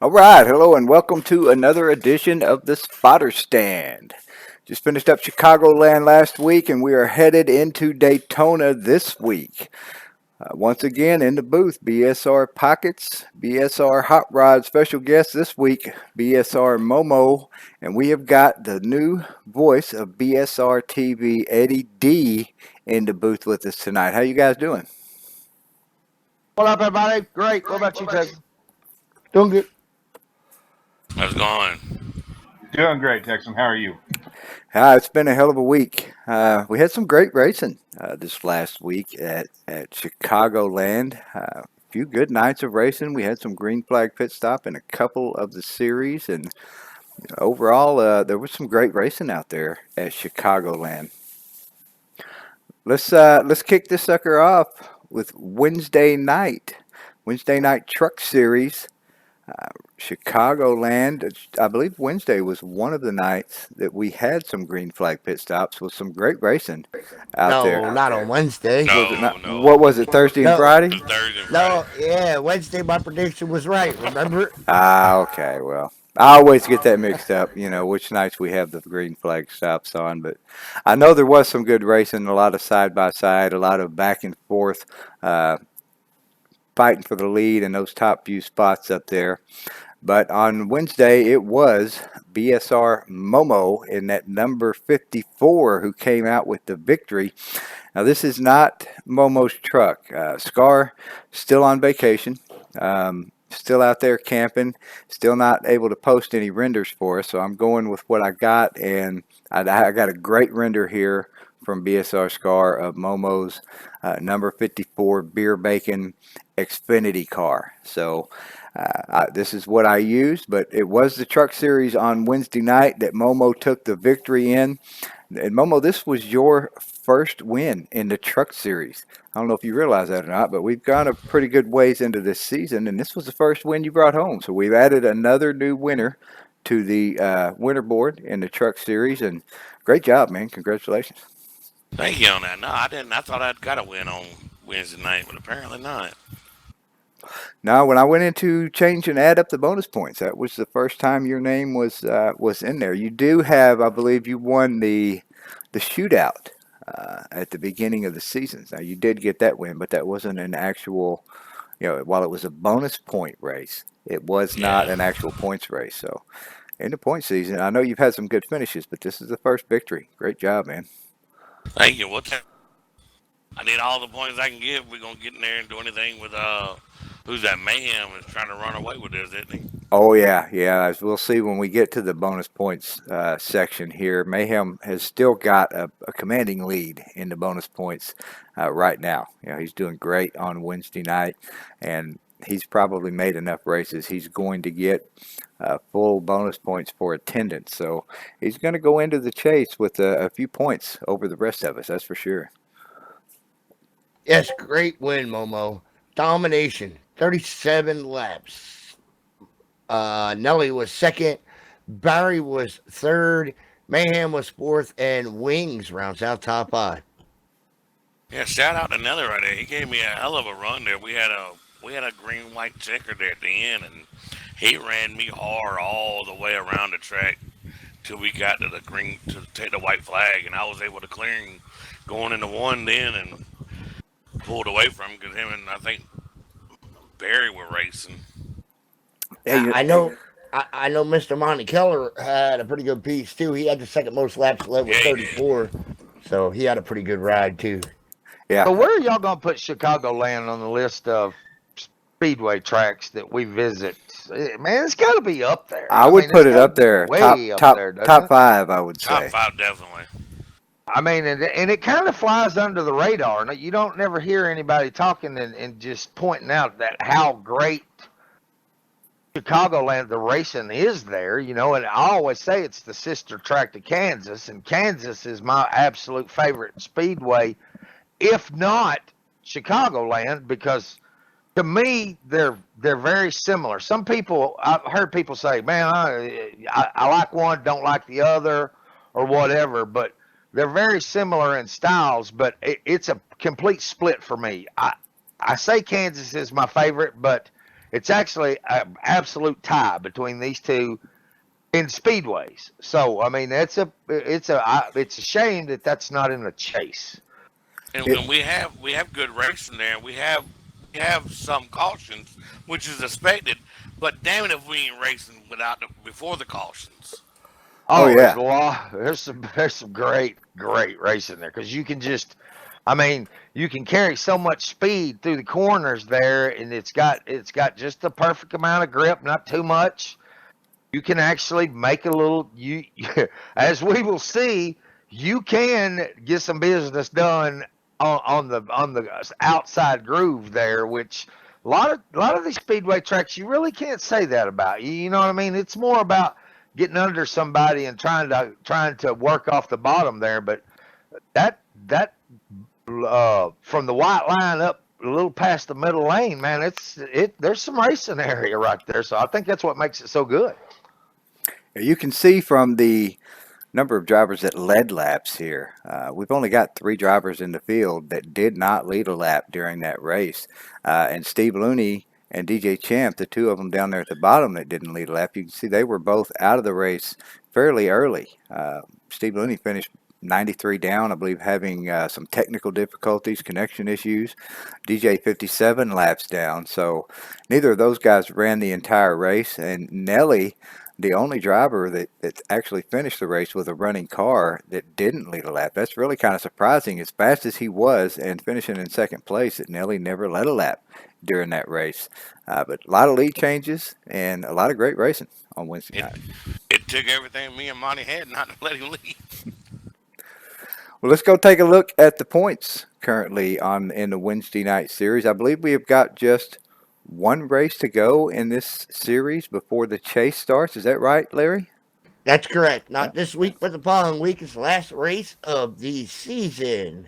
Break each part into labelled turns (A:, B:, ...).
A: All right, hello and welcome to another edition of the Spotter Stand. Just finished up Chicagoland last week and we are headed into Daytona this week. Once again in the booth, BSR Pockets, BSR Hot Rod special guest this week, BSR Momo, and we have got the new voice of BSR TV, Eddie D, in the booth with us tonight. How you guys doing?
B: What up, everybody? Great. What about you, Texas?
C: Doing good.
D: How's it going?
E: Doing great, Texan. How are you?
A: It's been a hell of a week. We had some great racing this last week at Chicagoland. A few good nights of racing. We had some green flag pit stop in a couple of the series, and overall, there was some great racing out there at Chicagoland. Let's kick this sucker off with Wednesday night truck series. Chicagoland, I believe Wednesday was one of the nights that we had some green flag pit stops with some great racing out there.
C: No, not on Wednesday.
A: Was it
D: No,
A: not?
D: no.
A: What was it? Thursday and
C: No,
A: Friday?
D: Thursday and
C: no,
D: Friday.
C: yeah, Wednesday my prediction was right. Remember?
A: Okay. Well, I always get that mixed up. You know which nights we have the green flag stops on, but I know there was some good racing, a lot of side by side, a lot of back and forth, uh, fighting for the lead in those top few spots up there. But on Wednesday, it was BSR Momo in that number 54 who came out with the victory. Now, this is not Momo's truck. Scar still on vacation, still out there camping, still not able to post any renders for us. So I'm going with what I got, and I got a great render here from BSR Scar of Momo's number 54 Beer Bacon Xfinity car. So this is what I used, but it was the truck series on Wednesday night that Momo took the victory in. And Momo, this was your first win in the truck series. I don't know if you realize that or not, but we've gone a pretty good ways into this season, and this was the first win you brought home. So we've added another new winner to the winner board in the truck series, and great job, man. Congratulations.
D: Thank you on that. No, I didn't. I thought I'd got a win on Wednesday night, but apparently not.
A: Now, when I went in to change and add up the bonus points, that was the first time your name was in there. You do have, I believe, you won the shootout at the beginning of the season. Now, you did get that win, but that wasn't an actual. While it was a bonus point race, it was not
D: Yeah.
A: an actual points race. So, in the point season, I know you've had some good finishes, but this is the first victory. Great job, man.
D: Thank you. I need all the points I can get. We're gonna get in there and do anything with who's that Mayhem is trying to run away with this, isn't he?
A: Oh yeah, yeah. As we'll see when we get to the bonus points section here, Mayhem has still got a commanding lead in the bonus points right now. He's doing great on Wednesday night, and he's probably made enough races. He's going to get full bonus points for attendance, so he's going to go into the chase with a few points over the rest of us. That's for sure.
C: Yes, great win, Momo. Domination. 37 laps. Nelly was second. Barry was third. Mayhem was fourth, and Wings rounds out top five.
D: Yeah. Shout out to Nelly right there. He gave me a hell of a run there. We had a green white checker there at the end, and he ran me hard all the way around the track till we got to the green to take the white flag, and I was able to clear him going into one then and pulled away from him because him and I think Barry were racing.
A: Hey,
C: I know. I know Mr. Monty Keller had a pretty good piece too. He had the second most laps led with
D: Yeah, he did.
C: 34, so he had a pretty good ride too.
A: yeah.
B: So, where are y'all going to put Chicagoland on the list of speedway tracks that we visit? Man, it's got to be up there.
A: I would
B: mean,
A: put
B: it's
A: it
B: got
A: up
B: to be
A: there,
B: way up there, doesn't
A: top
B: it?
A: five, I would
D: Top
A: say.
D: five definitely.
B: I mean, and it kind of flies under the radar. You don't never hear anybody talking and just pointing out that how great Chicagoland, the racing is there, and I always say it's the sister track to Kansas, and Kansas is my absolute favorite speedway, if not Chicagoland, because to me they're very similar. Some people I've heard people say, "Man, I like one, don't like the other, or whatever," but they're very similar in styles, but it's a complete split for me. I say Kansas is my favorite, but It's actually an absolute tie between these two in speedways. So I mean, it's a shame that that's not in a chase.
D: and,
A: It,
D: and we have good racing there. We have some cautions, which is expected. But damn it, if we ain't racing before the cautions.
A: oh
B: Oh, there's
A: yeah,
B: a lot. There's some great racing there because you can just, I mean, you can carry so much speed through the corners there, and it's got just the perfect amount of grip, not too much. You can actually make a little as we will see, you can get some business done on the outside groove there, which a lot of these speedway tracks you really can't say that about. You know what I mean? It's more about getting under somebody and trying to work off the bottom there, but that from the white line up a little past the middle lane, man, there's some racing area right there. So I think that's what makes it so good.
A: you can see from the number of drivers that led laps here. We've only got 3 drivers in the field that did not lead a lap during that race. And Steve Looney and DJ Champ, the two of them down there at the bottom that didn't lead a lap, you can see they were both out of the race fairly early. Steve Looney finished 93 down, I believe, having some technical difficulties, connection issues. DJ 57 laps down. So neither of those guys ran the entire race. And Nelly, the only driver that actually finished the race with a running car that didn't lead a lap. That's really kind of surprising. As fast as he was and finishing in second place, that Nelly never led a lap during that race. But a lot of lead changes and a lot of great racing on Wednesday
D: It
A: night.
D: it took everything me and Monty had not to let him leave.
A: Well, let's go take a look at the points currently in the Wednesday night series. I believe we have got just one race to go in this series before the chase starts. Is that right, Larry?
C: That's correct.
A: Yeah.
C: Not this week, but the following week is the last race of the season.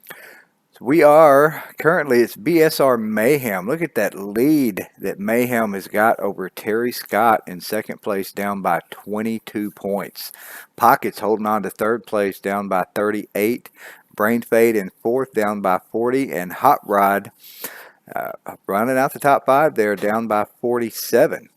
A: So we are currently, it's BSR Mayhem. Look at that lead that Mayhem has got over Terry Scott in second place, down by 22 points. Pockets holding on to third place, down by 38. Brain Fade in fourth, down by 40. And Hot Rod running out the top 5 there, down by 47.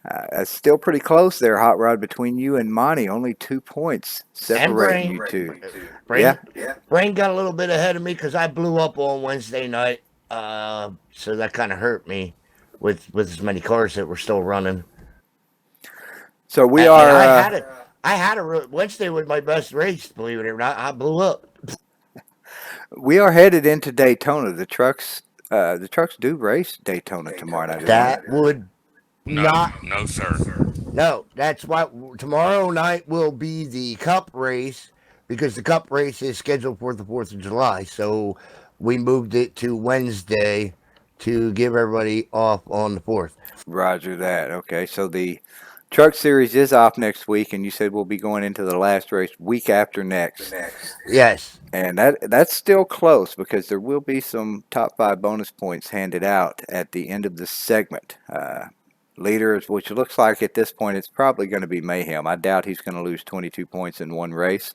A: That's still pretty close there, Hot Rod, between you and Monty. Only 2 points
C: And
A: separating
C: Brain.
A: you two.
C: Brain,
A: Yeah.
C: Brain got a little bit ahead of me because I blew up on Wednesday night. So that kind of hurt me with as many cars that were still running.
A: So we
C: And
A: are.
C: I had a Wednesday was my best race. Believe it or not, I blew up.
A: We are headed into Daytona. The trucks do race Daytona tomorrow night.
C: That would
D: No,
C: not.
D: no, sir.
C: No, that's why tomorrow night will be the Cup race because the Cup race is scheduled for the 4th of July. So we moved it to Wednesday to give everybody off on the 4th.
A: Roger that. Okay, so the truck series is off next week, and you said we'll be going into the last race week after next.
C: Yes.
A: And that's still close because there will be some top 5 bonus points handed out at the end of the segment. Leaders, which looks like at this point it's probably going to be Mayhem. I doubt he's going to lose 22 points in one race.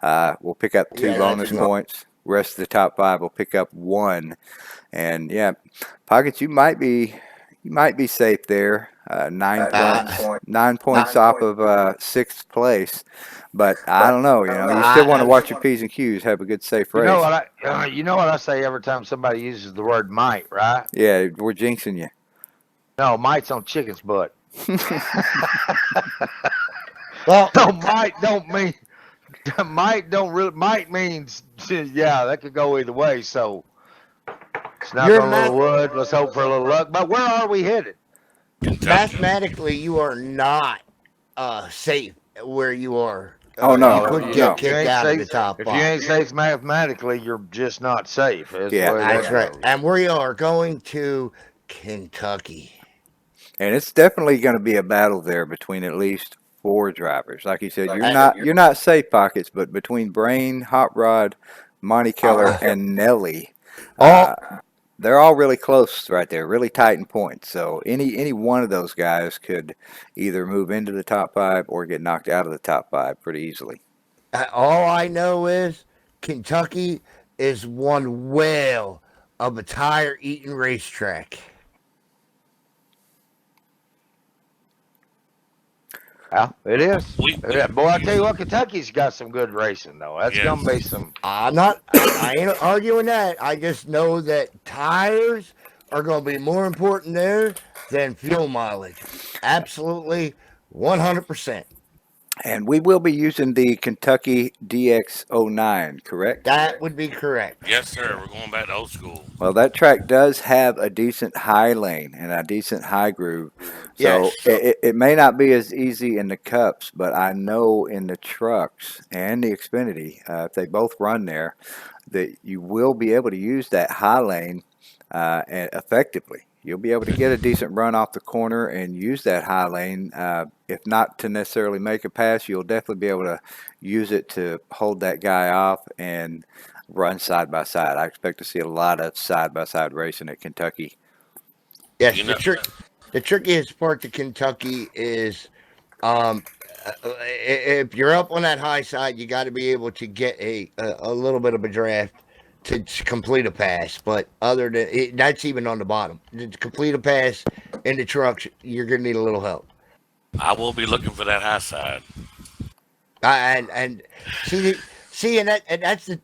A: We'll pick up 2 bonus points. Rest of the top 5 will pick up 1. And yeah, Pockets, you might be safe there. 9 points off of 6th place. But I don't know. You still want to watch your P's and Q's. Have a good, safe
B: You
A: race.
B: know what I say every time somebody uses the word might, right?
A: Yeah, we're jinxing you.
B: No, might's on chicken's butt.
C: Well,
B: No, might means yeah, that could go either way. So it's not
C: You're
B: on a little
C: not
B: wood. Let's hope for a little luck. But where are we headed?
D: Kentucky.
C: mathematically you are not safe where you are.
A: Oh, no.
C: You could
A: No.
C: get kicked out of the top
B: If you
C: 5.
B: ain't safe mathematically, you're just not safe.
A: Yeah.
C: That's right. And we are going to Kentucky.
A: And it's definitely going to be a battle there between at least 4 drivers. Like you said, you're not safe, Pockets, but between Brain, Hot Rod, Monty Keller, and Nelly, they're all really close right there, really tight in points. So any one of those guys could either move into the top 5 or get knocked out of the top 5 pretty easily.
C: All I know is Kentucky is one whale of a tire eating racetrack.
B: Yeah, it is.
D: We
B: Boy, I tell you what, Kentucky's got some good racing though. That's gonna be
D: yes.
B: some.
C: I ain't arguing that. I just know that tires are going to be more important there than fuel mileage. Absolutely, 100%.
A: And we will be using the Kentucky DX09, correct?
C: That would be correct.
D: Yes, sir. We're going back to old school.
A: Well, that track does have a decent high lane and a decent high groove. So
C: Yes.
A: it may not be as easy in the cups, but I know in the trucks and the Xfinity, if they both run there, that you will be able to use that high lane effectively. You'll be able to get a decent run off the corner and use that high lane. If not to necessarily make a pass, you'll definitely be able to use it to hold that guy off and run side by side. I expect to see a lot of side by side racing at Kentucky.
C: Yes,
D: You know,
C: the trickiest part to Kentucky is um, if you're up on that high side, you got to be able to get a little bit of a draft to complete a pass. But other than that's even on the bottom. To complete a pass in the trucks, you're gonna need a little help.
D: I will be looking for that high side.
C: And see, and that's the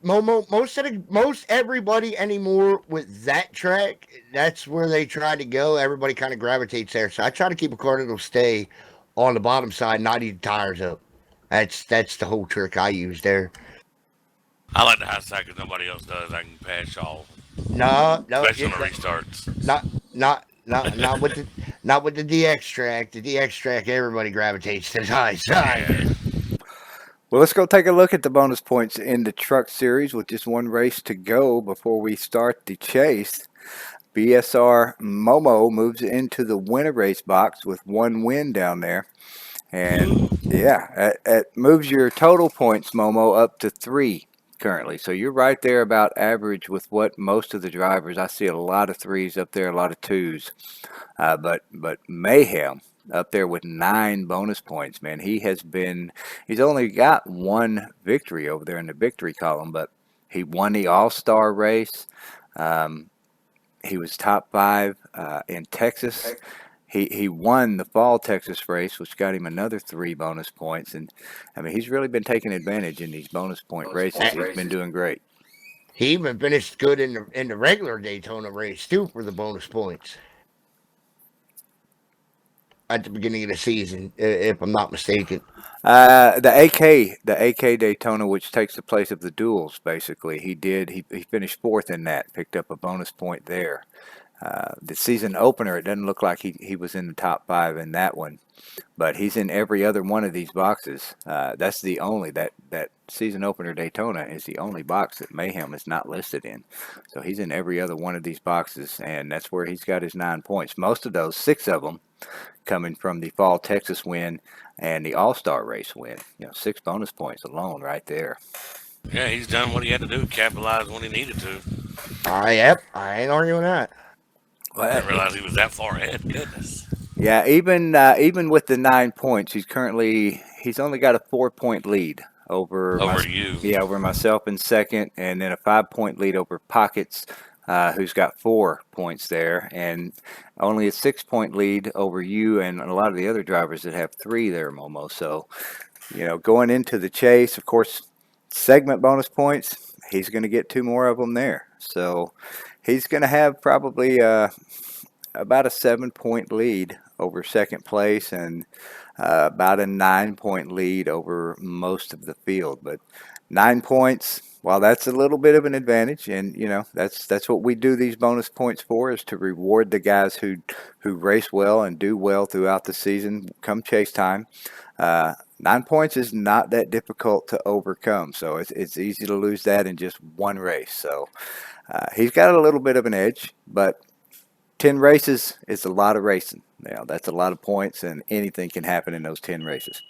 C: most everybody anymore with that track. That's where they try to go. Everybody kind of gravitates there. So I try to keep a car that'll stay on the bottom side, not eat tires up. That's the whole trick I use there.
D: I like the high side because nobody else does. I can pass y'all,
C: No, no,
D: especially on the restarts.
C: not not with the DX track. The DX track, everybody gravitates to the high side.
D: Yeah.
A: Well, let's go take a look at the bonus points in the truck series with just one race to go before we start the chase. BSR Momo moves into the winner race box with one win down there. And yeah, it moves your total points, Momo, up to 3 currently. So you're right there about average with what most of the drivers. I see a lot of 3s up there, a lot of 2s. But Mayhem up there with 9 bonus points, man. He's only got one victory over there in the victory column, but he won the All-Star race. Um, he was top 5 in Texas. He won the fall Texas race, which got him another 3 bonus points. And I mean, he's really been taking advantage in these bonus point races. He's been doing great.
C: He even finished good in the regular Daytona race too for the bonus points at the beginning of the season, if I'm not mistaken.
A: The AK Daytona, which takes the place of the duels, basically, he finished 4th in that, picked up a bonus point there. The season opener, it doesn't look like he was in the top 5 in that one, but he's in every other one of these boxes. That's the only that season opener Daytona is the only box that Mayhem is not listed in. So he's in every other one of these boxes, and that's where he's got his 9 points. Most of those, 6 of them, coming from the fall Texas win and the All-Star race win. 6 bonus points alone right there.
D: Yeah, he's done what he had to do, capitalize when he needed to.
C: Yep, I ain't arguing that.
D: I didn't realize he was that far ahead. Goodness.
A: Yeah, even with the 9 points, he's only got a 4-point lead over
D: you.
A: Yeah, over myself in second, and then a 5-point lead over Pockets, who's got 4 points there, and only a 6-point lead over you and a lot of the other drivers that have 3 there, Momo. So, going into the chase, of course, segment bonus points, he's going to get 2 more of them there. So he's going to have probably about a 7-point lead over second place and about a 9-point lead over most of the field. But 9 points, while that's a little bit of an advantage, and that's what we do these bonus points for, is to reward the guys who race well and do well throughout the season come chase time. 9 points is not that difficult to overcome, so it's easy to lose that in just one race. So he's got a little bit of an edge, but 10 races is a lot of racing. That's a lot of points, and anything can happen in those 10 races.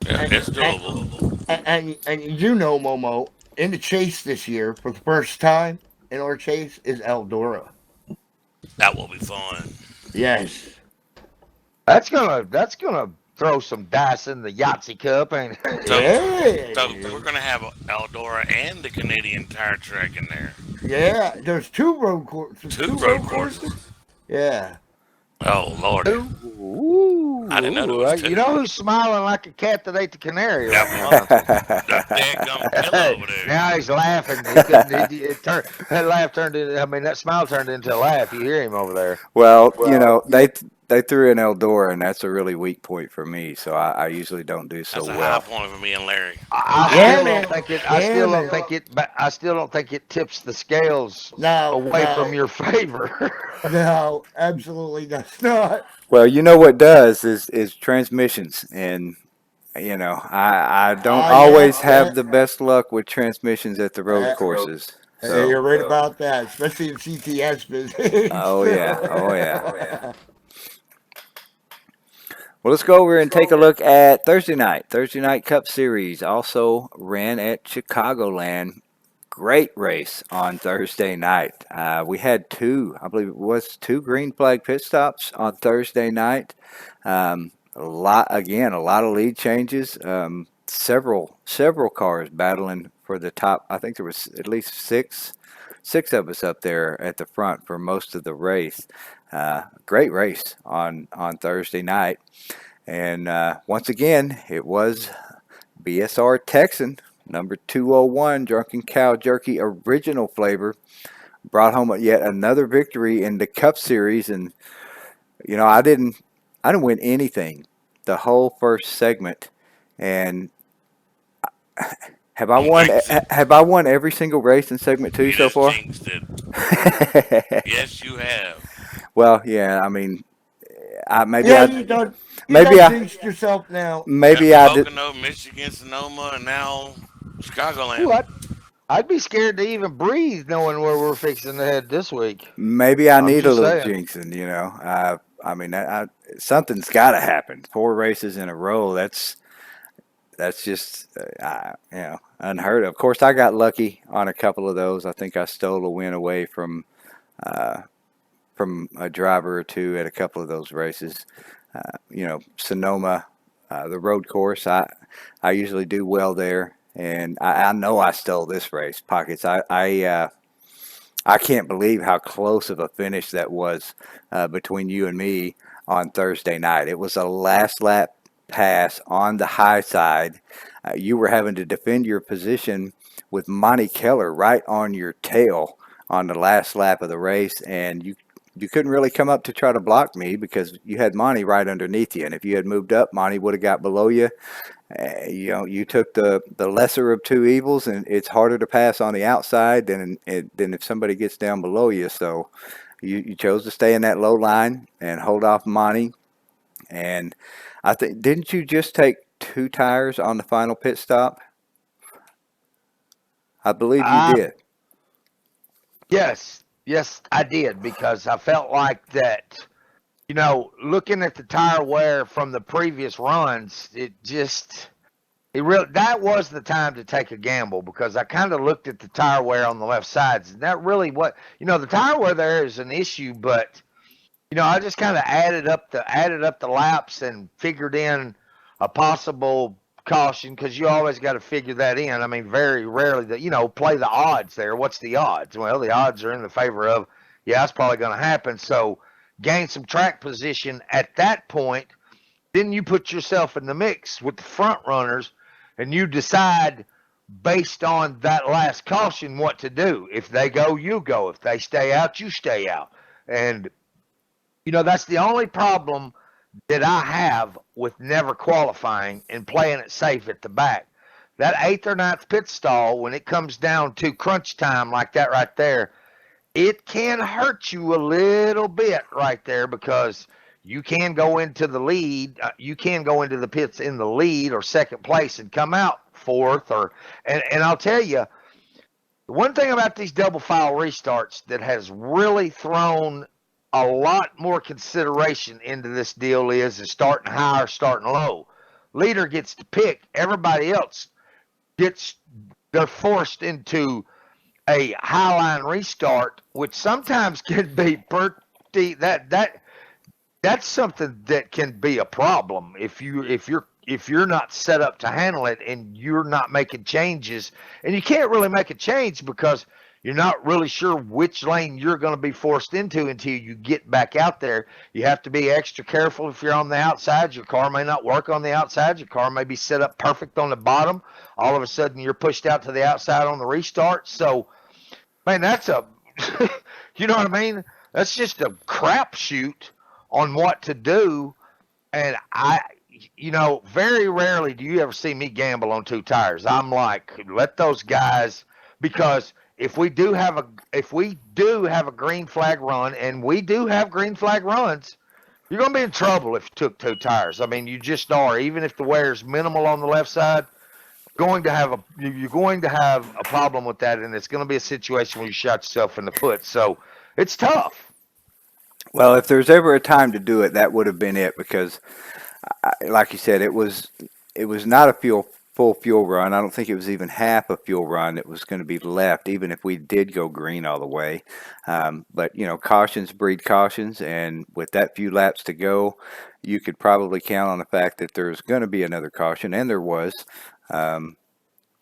D: Yeah, it's doable.
C: And you know, Momo, in the chase this year for the first time in our chase is Eldora.
D: That will be fun.
C: Yes.
B: That's gonna throw some dice in the Yahtzee Cup, ain't it?
D: So,
C: Yeah.
D: so we're gonna have Eldora and the Canadian Tire Track in there.
C: Yeah. There's 2 road courses.
D: Two road courses.
C: Yeah.
D: Oh Lordy,
B: Who? Ooh,
D: I didn't know there
B: ooh,
D: was
B: you
D: two.
B: know who's smiling like a cat that ate the canary
D: That
B: right now, don't you?
D: that dadgum pillow over there.
B: Now he's laughing. He couldn't. It turned that laugh turned into. I mean, that smile turned into a laugh. You hear him over there.
A: Well, they threw in Eldora, and that's a really weak point for me. So I usually don't do so
D: That's a high
A: well.
D: point for me and Larry.
B: I
C: Yeah,
B: still don't
C: man.
B: think it. I
C: Yeah,
B: still don't
C: man.
B: think it. But I still don't think it tips the scales
C: No,
B: away from
C: no,
B: your favor.
C: no, absolutely does not.
A: Well, you know what does is transmissions, and I don't
C: Yeah,
A: always have the best luck with transmissions at the road
C: uh,
A: courses. So,
C: you're right about that, especially in CTS business.
A: oh yeah, oh yeah. Well, let's go over and take a look at Thursday night. Thursday night Cup Series also ran at Chicagoland. Great race on Thursday night. We had two, I believe it was two green flag pit stops on Thursday night. A lot of lead changes. Several cars battling for the top. I think there was at least six of us up there at the front for most of the race. Great race on Thursday night. And once again, it was BSR Texan, number 201, Drunken Cow Jerky Original Flavor, brought home yet another victory in the Cup Series. And, I didn't win anything the whole first segment. And have I
D: Don't
A: won,
D: jinx it.
A: have I won every single race in segment two
D: You
A: so
D: just
A: far?
D: jinxed it. Yes, you have.
A: Well, yeah, I mean, I, maybe
C: Yeah,
A: I,
C: you
A: maybe
C: done
A: I,
C: jinxed yourself now.
D: Got
A: maybe I did.
D: Pocono, Michigan, Sonoma, and now Chicagoland.
B: Ooh, I'd be scared to even breathe knowing where we're fixing to head this week.
A: Maybe I
B: I'm
A: need a
B: just
A: little
B: saying.
A: jinxing, I mean, something's got to happen. Four races in a row. That's just unheard of. Of course, I got lucky on a couple of those. I think I stole a win away uh, from a driver or two at a couple of those races. Sonoma, the road course. I usually do well there, and I know I stole this race. Pockets. I can't believe how close of a finish that was between you and me on Thursday night. It was a last lap pass on the high side. You were having to defend your position with Monty Keller right on your tail on the last lap of the race, and you couldn't really come up to try to block me because you had Monty right underneath you. And if you had moved up, Monty would have got below you. You took the lesser of two evils, and it's harder to pass on the outside than if somebody gets down below you. So you chose to stay in that low line and hold off Monty. And I think didn't you just take two tires on the final pit stop? I believe you
B: I
A: did.
B: Yes, yes, I did because I felt like that. Looking at the tire wear from the previous runs, it really that was the time to take a gamble because I kind of looked at the tire wear on the left sides. And that really the tire wear there is an issue, but I just kind of added up the laps and figured in a possible caution because you always got to figure that in. I mean, very rarely that play the odds there. What's the odds? Well, the odds are in the favor of yeah, it's probably going to happen. So gain some track position at that point. Then you put yourself in the mix with the front runners, and you decide based on that last caution what to do. If they go, you go. If they stay out, you stay out. And that's the only problem that I have with never qualifying and playing it safe at the back. That eighth or ninth pit stall, when it comes down to crunch time like that right there, it can hurt you a little bit right there because you can go into the lead. You can go into the pits in the lead or second place and come out fourth. And I'll tell you, the one thing about these double file restarts that has really thrown a lot more consideration into this deal is starting high or starting low. Leader gets to pick. Everybody else gets they're forced into a high line restart, which sometimes can be pretty that's something that can be a problem if you're not set up to handle it and you're not making changes, and you can't really make a change because You're not really sure which lane you're going to be forced into until you get back out there. You have to be extra careful if you're on the outside. Your car may not work on the outside. Your car may be set up perfect on the bottom. All of a sudden, you're pushed out to the outside on the restart. So, man, that's a, you know what I mean? That's just a crapshoot on what to do. And very rarely do you ever see me gamble on two tires. I'm like, let those guys, because if we do have a green flag run, and we do have green flag runs, you're going to be in trouble if you took two tires. I mean, you just are. Even if the wear's minimal on the left side, you're going to have a problem with that, and it's going to be a situation where you shot yourself in the foot. So it's tough.
A: Well, if there's ever a time to do it, that would have been it because, like you said, it was not a full fuel run. I don't think it was even half a fuel run that was going to be left, even if we did go green all the way. But cautions breed cautions, and with that few laps to go, you could probably count on the fact that there's going to be another caution, and there was. Um,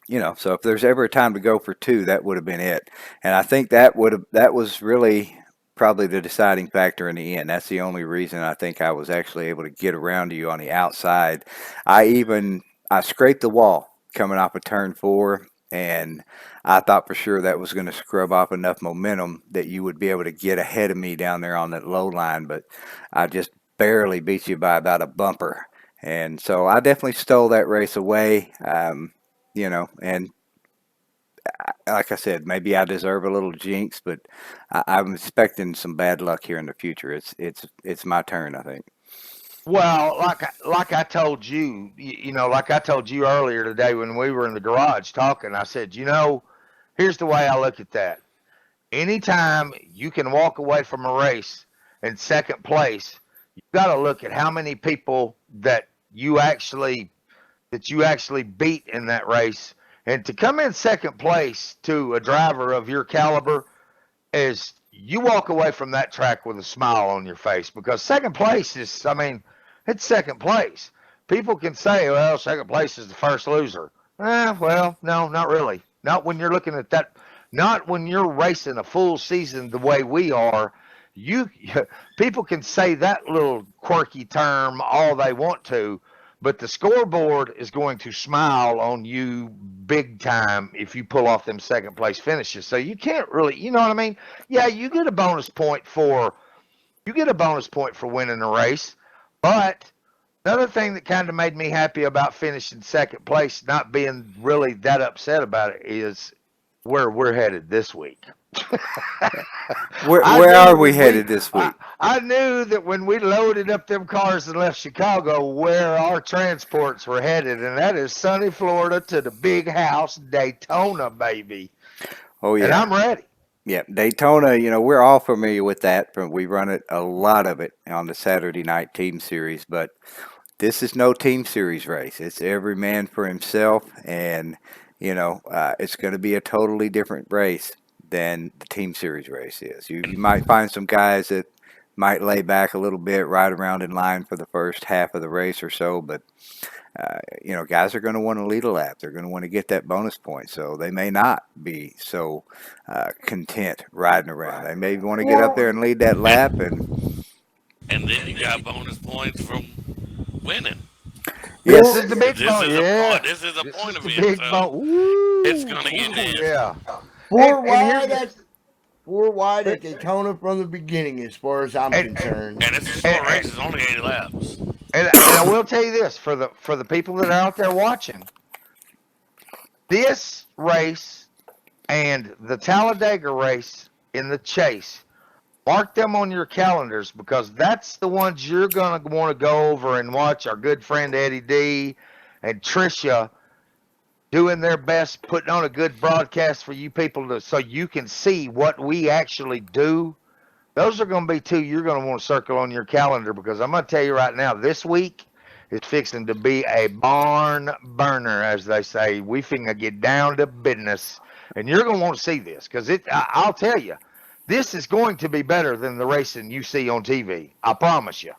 A: so if there's ever a time to go for two, that would have been it. And I think that was really probably the deciding factor in the end. That's the only reason I think I was actually able to get around to you on the outside. I scraped the wall coming off of turn 4, and I thought for sure that was going to scrub off enough momentum that you would be able to get ahead of me down there on that low line, but I just barely beat you by about a bumper. And so I definitely stole that race away. And like I said, maybe I deserve a little jinx, but I'm expecting some bad luck here in the future. It's my turn, I think.
B: Well, like I told you, like I told you earlier today when we were in the garage talking, I said, here's the way I look at that. Anytime you can walk away from a race in second place, you got to look at how many people that you actually beat in that race. And to come in second place to a driver of your caliber is you walk away from that track with a smile on your face, because second place is, I mean, it's second place. People can say, well, second place is the first loser. Well, no, not really. Not when you're looking at that. Not when you're racing a full season the way we are. You People can say that little quirky term all they want to, but the scoreboard is going to smile on you big time if you pull off them second place finishes. So you can't really, you know what I mean? Yeah, you get a bonus point for winning the race, but another thing that kind of made me happy about finishing second place, not being really that upset about it, is where we're headed this week.
A: Where are we headed this week?
B: I knew that when we loaded up them cars and left Chicago, where our transports were headed, and that is sunny Florida to the big house, Daytona, baby.
A: Oh yeah,
B: and I'm ready.
A: Yeah, Daytona. We're all familiar with that. We run it a lot of it on the Saturday night team series, but this is no team series race. It's every man for himself, and it's going to be a totally different race than the team series race is. You might find some guys that might lay back a little bit, ride around in line for the first half of the race or so, but guys are going to want to lead a lap. They're going to want to get that bonus point, so they may not be so content riding around. They may want to get up there and lead that lap,
D: And then you got bonus points from winning.
B: This
A: yes,
B: is the big
D: This
B: point.
D: is
B: Yeah,
D: a this is a
B: this
D: point
B: is
D: of
B: the
D: it.
B: big
D: So
B: point.
D: it's
B: Woo!
D: gonna get nasty.
B: Yeah.
C: Four
B: And
C: wide
B: here's
C: at four wide at Daytona from the beginning, as far as I'm
B: and,
C: concerned.
D: And it's a
B: and,
D: short race. It's only 80 laps.
B: and I will tell you this, for the people that are out there watching, this race and the Talladega race in the Chase, mark them on your calendars, because that's the ones you're going to want to go over and watch our good friend Eddie D and Tricia doing their best, putting on a good broadcast for you people so you can see what we actually do. Those are going to be two you're going to want to circle on your calendar, because I'm going to tell you right now, this week is fixing to be a barn burner, as they say. We finna get down to business, and you're going to want to see this, because I'll tell you, this is going to be better than the racing you see on TV. I promise you.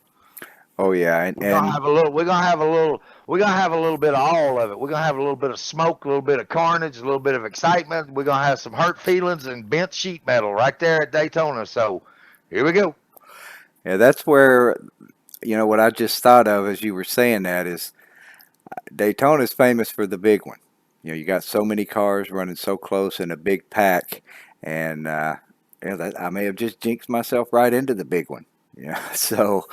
A: Oh yeah,
B: We're gonna have a little. We're gonna have a little. We're gonna have a little bit of all of it. We're gonna have a little bit of smoke, a little bit of carnage, a little bit of excitement. We're gonna have some hurt feelings and bent sheet metal right there at Daytona. So here we go.
A: yeah, that's where what I just thought of as you were saying that is Daytona's famous for the big one. You got so many cars running so close in a big pack, and I may have just jinxed myself right into the big one. Yeah, so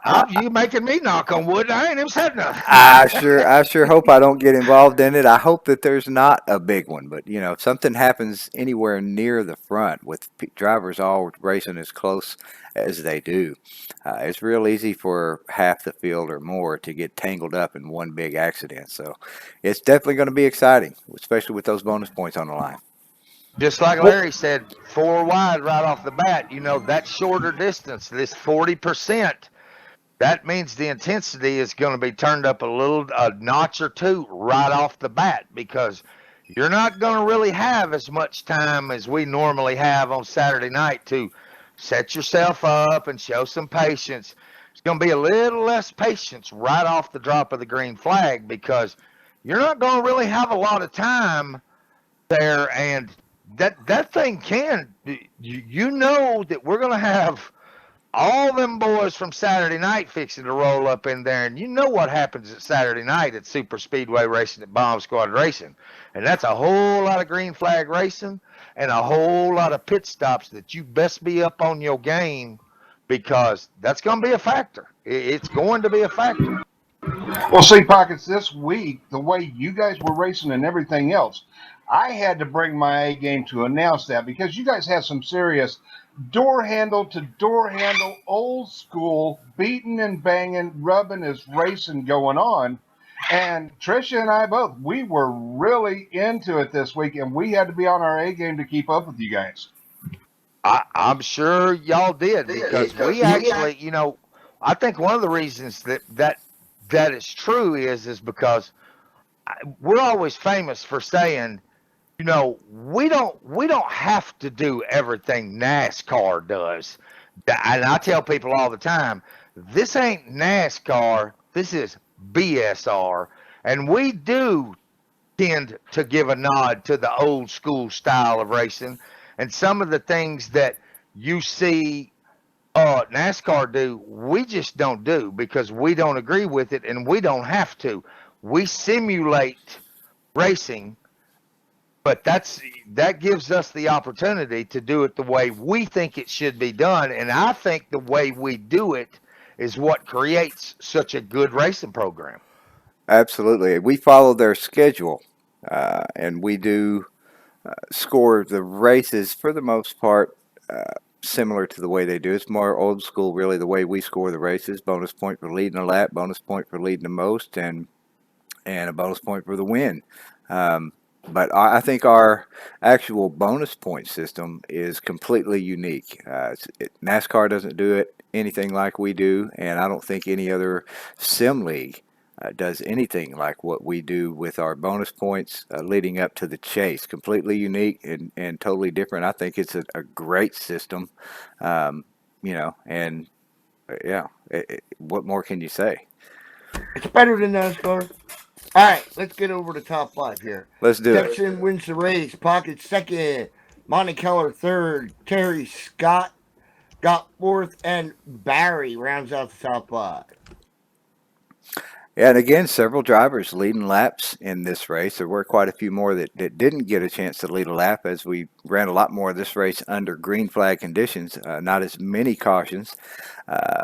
A: uh,
B: You making me knock on wood? I ain't even said nothing.
A: I sure hope I don't get involved in it. I hope that there's not a big one, but if something happens anywhere near the front with drivers all racing as close as they do, it's real easy for half the field or more to get tangled up in one big accident. So it's definitely going to be exciting, especially with those bonus points on the line.
B: Just like
C: Well,
B: Larry said, four wide right off the bat. That shorter distance, this 40%. That means the intensity is going to be turned up a notch or two right off the bat because you're not going to really have as much time as we normally have on Saturday night to set yourself up and show some patience. It's going to be a little less patience right off the drop of the green flag because you're not going to really have a lot of time there, and that thing can you know that we're going to have all them boys from Saturday night fixing to roll up in there, and you know what happens at Saturday night at Super Speedway Racing at Bomb Squad Racing, and that's a whole lot of green flag racing and a whole lot of pit stops that you best be up on your game because that's going to be a factor. It's going to be a factor.
E: Well, see, Pockets, this week, the way you guys were racing and everything else, I had to bring my A game to announce that because you guys had some serious door handle to door handle, old school, beating and banging, rubbing is racing going on. And Trisha and I both, we were really into it this week, and we had to be on our A game to keep up with you guys.
B: I'm sure y'all did because we actually, I think one of the reasons that is true is because we're always famous for saying, we don't have to do everything NASCAR does. And I tell people all the time, this ain't NASCAR, this is BSR. And we do tend to give a nod to the old school style of racing and some of the things that you see NASCAR do, we just don't do because we don't agree with it and we don't have to. We simulate racing, but that gives us the opportunity to do it the way we think it should be done, and I think the way we do it is what creates such a good racing program.
A: Absolutely, we follow their schedule, and we do score the races for the most part similar to the way they do. It's more old school, really, the way we score the races. Bonus point for leading a lap, bonus point for leading the most, and a bonus point for the win. Um, but I think our actual bonus point system is completely unique. NASCAR doesn't do it anything like we do, and I don't think any other sim league does anything like what we do with our bonus points leading up to the chase. Completely unique and totally different. I think it's a great system, um, and yeah, what more can you say?
C: it's better than NASCAR. All right, let's get over to top five here.
A: Let's do it.
C: Texan wins the race. Pocket second. Monte Keller third. Terry Scott got fourth, and Barry rounds out the top five.
A: Yeah, and again, several drivers leading laps in this race. There were quite a few more that didn't get a chance to lead a lap as we ran a lot more of this race under green flag conditions, not as many cautions.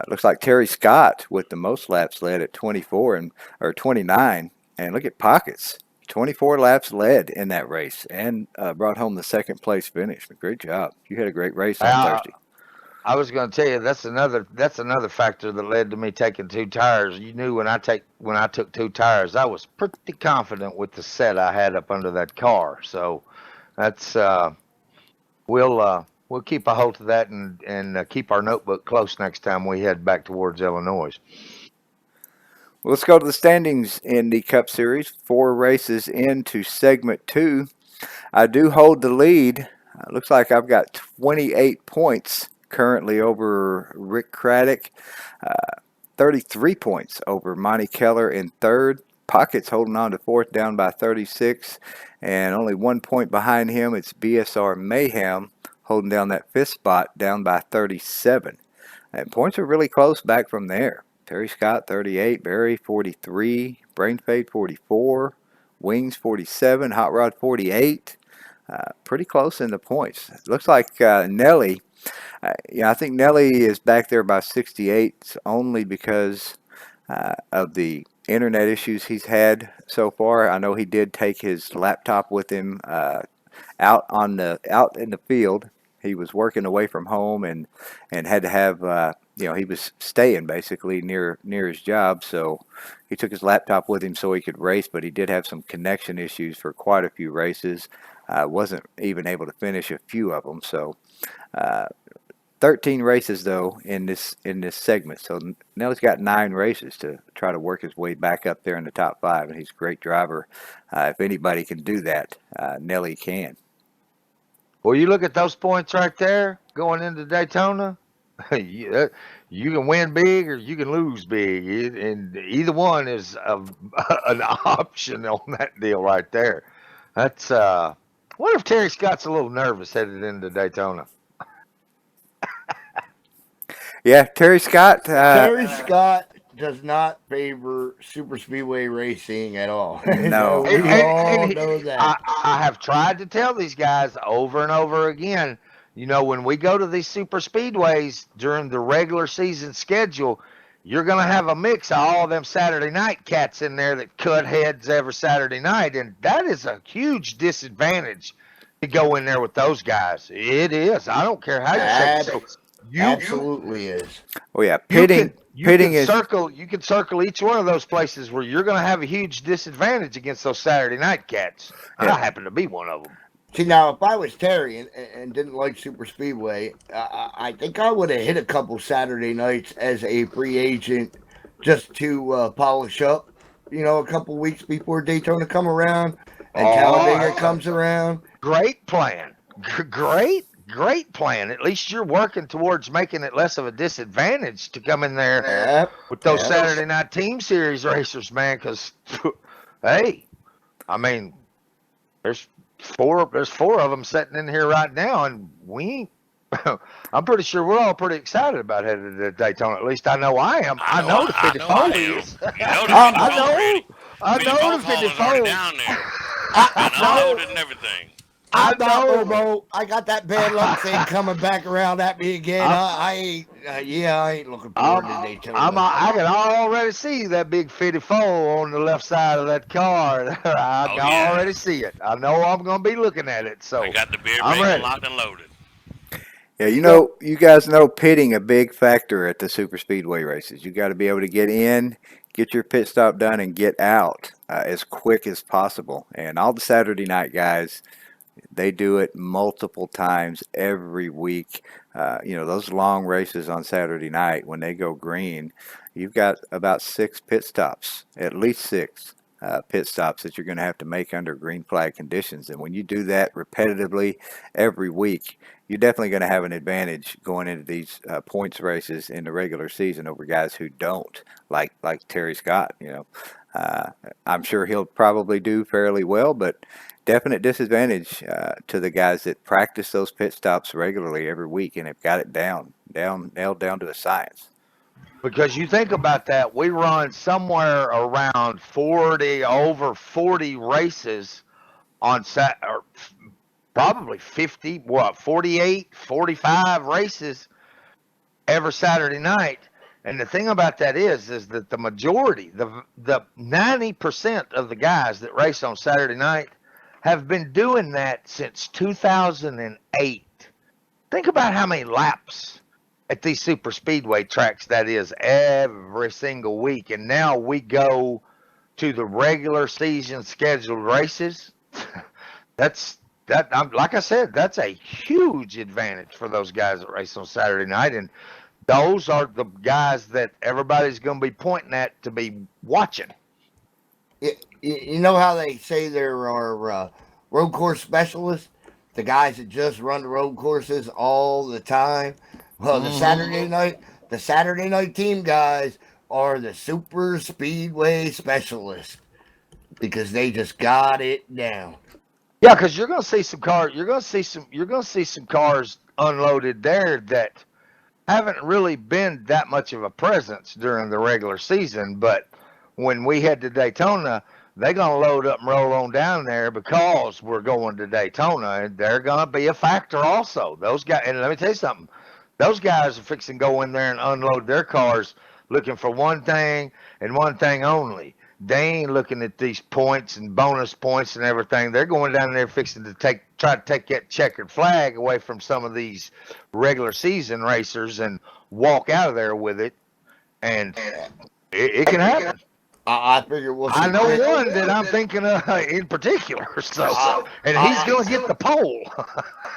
A: Looks like Terry Scott with the most laps led at 24 or 29. And look at Pockets. 24 laps led in that race and brought home the second place finish. Great job. You had a great race on
B: I,
A: Thursday.
B: I was going to tell you that's another factor that led to me taking two tires. You knew when I took two tires, I was pretty confident with the set I had up under that car. So that's we'll keep a hold of that and keep our notebook close next time we head back towards Illinois.
A: Well, let's go to the standings in the Cup Series. 4 races into segment 2. I do hold the lead. Looks like I've got 28 points currently over Rick Craddock. 33 points over Monte Keller in third. Pockets holding on to fourth, down by 36, and only 1 point behind him. It's BSR Mayhem holding down that fifth spot, down by 37. And points are really close back from there. Terry Scott 38, Barry 43, Brain Fade 44, Wings 47, Hot Rod 48. Pretty close in the points. Looks like Nelly. I think Nelly is back there by 68 only because of the internet issues he's had so far. I know he did take his laptop with him out in the field. He was working away from home and had to have he was staying basically near his job, so he took his laptop with him so he could race. But he did have some connection issues for quite a few races. Wasn't even able to finish a few of them. So 13 races though in this segment. So Nelly's got 9 races to try to work his way back up there in the top 5, and he's a great driver. If anybody can do that, Nelly can.
B: Well, you look at those points right there going into Daytona. you, you can win big or you can lose big, and either one is an option on that deal right there. That's What if Terry Scott's a little nervous headed into Daytona?
A: Yeah, Terry Scott.
C: Terry Scott does not favor super speedway racing at all.
A: No.
C: We all know
B: I,
C: that.
B: I have tried to tell these guys over and over again. When we go to these super speedways during the regular season schedule, you're going to have a mix of all them Saturday night cats in there that cut heads every Saturday night, and that is a huge disadvantage to go in there with those guys. It is. I don't care how you say it. So
C: Absolutely is.
A: Oh yeah,
B: you
A: pitting.
B: can you
A: Pitting
B: can
A: is
B: circle you can circle each one of those places where you're going to have a huge disadvantage against those Saturday night cats.
A: Yeah.
B: I happen to be one of them.
C: See, now, if I was Terry and didn't like super speedway, I think I would have hit a couple Saturday nights as a free agent just to polish up, a couple weeks before Daytona come around and Talladega comes around.
B: Great plan. Great plan. At least you're working towards making it less of a disadvantage to come in there
C: Yep.
B: with those Saturday night team series racers, man. Because, hey, I mean, there's four of them sitting in here right now, and we ain't. I'm pretty sure we're all pretty excited about heading to Daytona. At least I know I am. I know the 54 is. I know the 54
D: already
B: is.
D: down there. And unloaded and everything.
C: I know, I got that bad luck thing coming back around at me again. I ain't looking forward to Daytona.
B: I can already see that big 54 on the left side of that car. I can already see it. I know I'm going to be looking at it. So
D: I got the beer
B: I'm
D: bacon
B: ready.
D: locked and loaded.
A: Yeah, you guys know pitting a big factor at the super speedway races. You got to be able to get in, get your pit stop done, and get out as quick as possible. And all the Saturday night guys, they do it multiple times every week. Those long races on Saturday night when they go green, you've got about 6 pit stops, at least 6 pit stops that you're going to have to make under green flag conditions. And when you do that repetitively every week, you're definitely going to have an advantage going into these points races in the regular season over guys who don't, like Terry Scott. I'm sure he'll probably do fairly well, but definite disadvantage to the guys that practice those pit stops regularly every week and have got it nailed down to a science.
B: Because you think about that, we run somewhere around over 40 races on or probably 50, 48, 45 races every Saturday night. And the thing about that is that the majority, the 90% of the guys that race on Saturday night have been doing that since 2008. Think about how many laps at these super speedway tracks that is every single week. And now we go to the regular season scheduled races. Like I said, that's a huge advantage for those guys that race on Saturday night. And those are the guys that everybody's going to be pointing at to be watching.
C: You know how they say there are road course specialists, the guys that just run the road courses all the time. Well, the Saturday night team guys are the super speedway specialists because they just got it down.
B: Yeah, because you're gonna see some cars. You're gonna see some cars unloaded there that haven't really been that much of a presence during the regular season. But when we head to Daytona, they're gonna load up and roll on down there because we're going to Daytona, and they're gonna be a factor also. Those guys, and let me tell you something. Those guys are fixing to go in there and unload their cars looking for one thing and one thing only. They ain't looking at these points and bonus points and everything. They're going down there fixing to try to take that checkered flag away from some of these regular season racers and walk out of there with it. And it can happen.
C: I figure we'll
B: I
C: see.
B: know one that I'm thinking of in particular. So, and he's
C: I,
B: going to get the pole.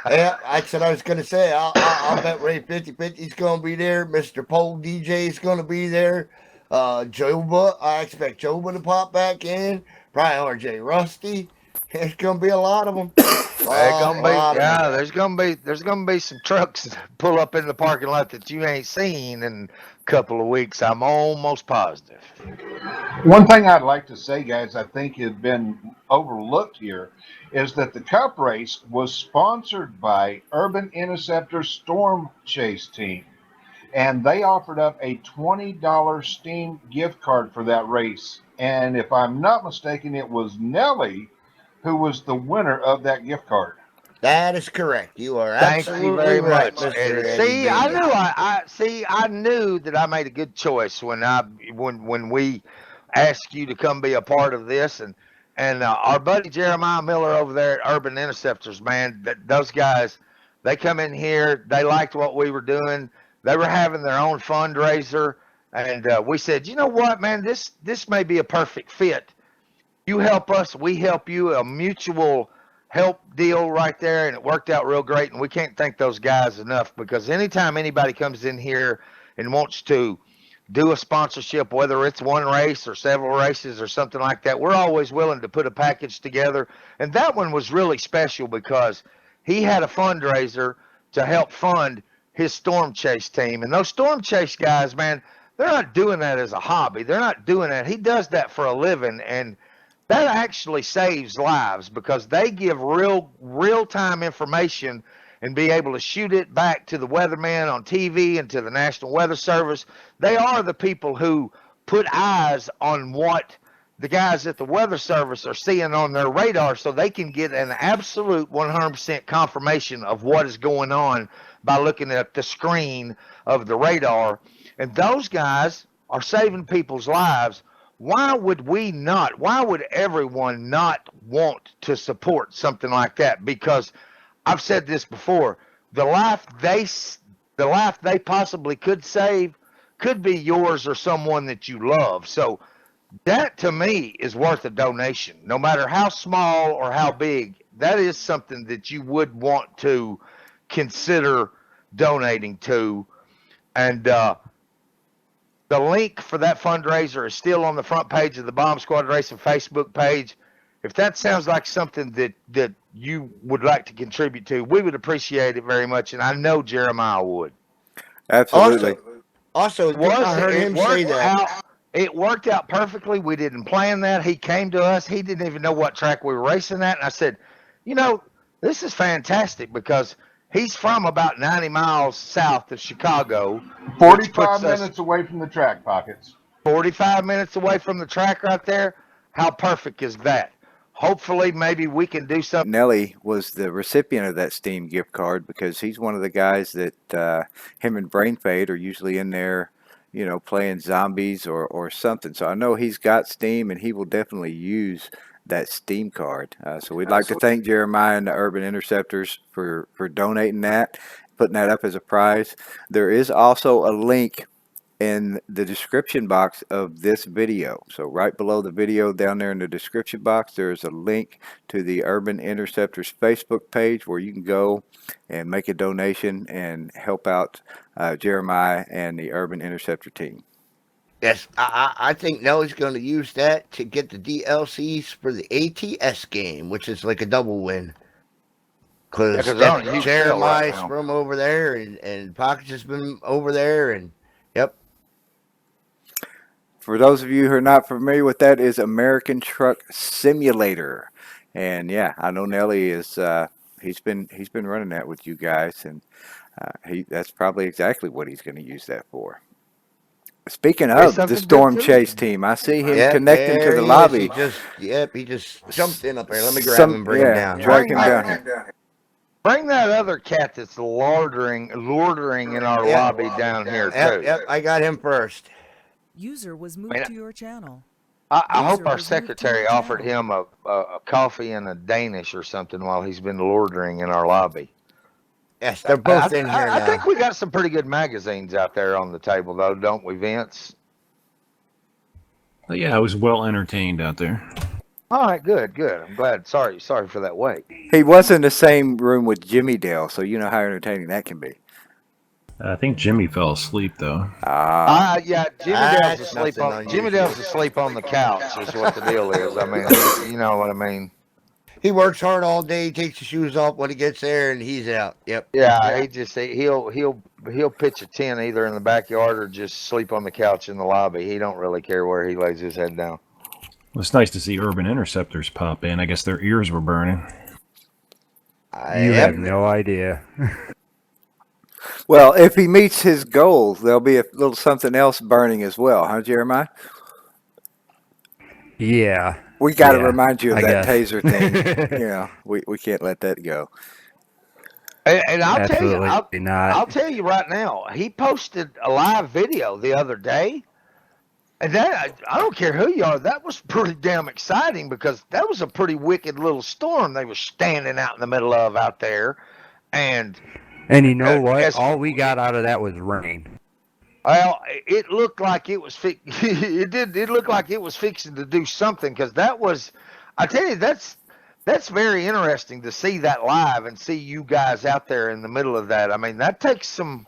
C: yeah, I said I was going to say, I'll bet Ray 50/50 is going to be there. Mr. Pole DJ is going to be there. Joba, I expect Joba to pop back in. Probably RJ Rusty. There's going to be a lot of them.
B: There's gonna be some trucks that pull up in the parking lot that you ain't seen in a couple of weeks. I'm almost positive.
E: One thing I'd like to say, guys, I think has been overlooked here is that the Cup race was sponsored by Urban Interceptor Storm Chase Team, and they offered up a $20 Steam gift card for that race. And if I'm not mistaken, it was Nelly who was the winner of that gift card.
C: That is correct. You are
B: Thank you
C: absolutely
B: very
C: right,
B: much.
C: Mr.
B: And
C: Eddie
B: see, I
C: Bingham.
B: knew I knew that I made a good choice when we asked you to come be a part of this, and our buddy Jeremiah Miller over there at Urban Interceptors, man, those guys, they come in here, they liked what we were doing, they were having their own fundraiser, and we said, you know what, man, this may be a perfect fit. You help us, we help you, a mutual help deal right there, and it worked out real great. And we can't thank those guys enough because anytime anybody comes in here and wants to do a sponsorship, whether it's one race or several races or something like that, we're always willing to put a package together. And that one was really special because he had a fundraiser to help fund his Storm Chase team. And those Storm Chase guys, man, they're not doing that as a hobby. They're not doing that. He does that for a living. And that actually saves lives because they give real time information and be able to shoot it back to the weatherman on TV and to the National Weather Service. They are the people who put eyes on what the guys at the Weather Service are seeing on their radar so they can get an absolute 100% confirmation of what is going on by looking at the screen of the radar. And those guys are saving people's lives. Why would we not? Why would everyone not want to support something like that? Because I've said this before. The life they the life they possibly could save could be yours or someone that you love. So that to me is worth a donation, no matter how small or how big. That is something that you would want to consider donating to. And the link for that fundraiser is still on the front page of the Bomb Squad Racing Facebook page. If that sounds like something that you would like to contribute to, we would appreciate it very much, and I know Jeremiah would.
A: Absolutely.
C: Also, I heard him say that.
B: It worked out perfectly. We didn't plan that. He came to us. He didn't even know what track we were racing at, and I said, you know, this is fantastic because he's from about 90 miles south of Chicago, which
E: 45
B: puts us
E: minutes away from the track pockets.
B: 45 minutes away from the track right there. How perfect is that? Hopefully, maybe we can do something.
A: Nelly was the recipient of that Steam gift card because he's one of the guys that him and Brain Fade are usually in there, you know, playing zombies or something. So I know he's got Steam and he will definitely use that Steam card. So we'd like to thank Jeremiah and the Urban Interceptors for donating that, putting that up as a prize. There is also a link in the description box of this video. So right below the video down there in the description box, there's a link to the Urban Interceptors Facebook page where you can go and make a donation and help out Jeremiah and the Urban Interceptor team.
C: Yes, I think Nelly's going to use that to get the DLCs for the ATS game, which is like a double win. Because Jeremiah's from over there, and Pockets has been over there, and yep.
A: for those of you who are not familiar with that, is American Truck Simulator. And yeah, I know Nelly is. He's been running that with you guys, and he that's probably exactly what he's going to use that for. Speaking
B: Maybe
A: of the
B: something good
A: Storm
B: too.
A: Chase team, I see him
C: Yep,
A: connecting to
C: there
A: the
C: he is.
A: lobby.
C: He just jumped in up there. Let me grab him and bring him down.
A: Drag
B: Bring
A: him down here.
B: that, bring that other cat that's loitering in our
C: Yep.
B: lobby down here
C: Yep,
B: too.
C: yep, I got him first.
F: User was
B: I
F: moved
B: mean,
F: to your channel.
B: I hope
F: User
B: our
F: was moved to
B: secretary
F: your
B: offered
F: channel.
B: him a coffee and a Danish or something while he's been loitering in our lobby.
C: Yes, they're both in here
B: I think
C: now.
B: we got some pretty good magazines out there on the table, though, don't we, Vince?
G: But yeah, I was well entertained out there.
B: All right, good, good. I'm glad. Sorry for that wait.
A: He was in the same room with Jimmy Dale, so you know how entertaining that can be.
G: I think Jimmy fell asleep though.
B: Yeah,
C: That's nothing
B: Jimmy
C: unusual.
B: Dale's asleep on the couch is what the deal is. I mean, you know what I mean.
C: He works hard all day. He takes his shoes off when he gets there, and he's out. Yep.
B: Yeah, he'll pitch a tent either in the backyard or just sleep on the couch in the lobby. He don't really care where he lays his head down.
G: Well, it's nice to see Urban Interceptors pop in. I guess their ears were burning.
H: You have no idea.
A: Well, if he meets his goals, there'll be a little something else burning as well, huh, Jeremiah?
H: Yeah.
A: We got to
H: Yeah,
A: remind you of
H: I
A: that
H: guess.
A: taser thing. We can't let that go.
B: And
H: Absolutely not.
B: I'll tell you right now, he posted a live video the other day. And that I don't care who you are, that was pretty damn exciting because that was a pretty wicked little storm they were standing out in the middle of out there. And
H: And you know what?
B: as
H: All we got out of that was rain.
B: well, it looked like it was it looked like it was fixing to do something because that was, I tell you, that's very interesting to see that live and see you guys out there in the middle of that. I mean, that takes some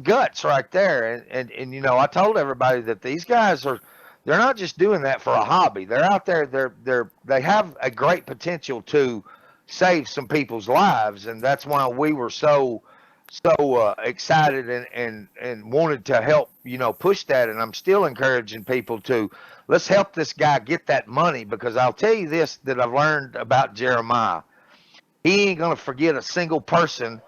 B: guts right there. And you know, I told everybody that these guys they're not just doing that for a hobby. They're out there. They have a great potential to save some people's lives, and that's why we were so excited and wanted to help, you know, push that. And I'm still encouraging people to let's help this guy get that money because I'll tell you this that I've learned about Jeremiah. He ain't gonna forget a single person,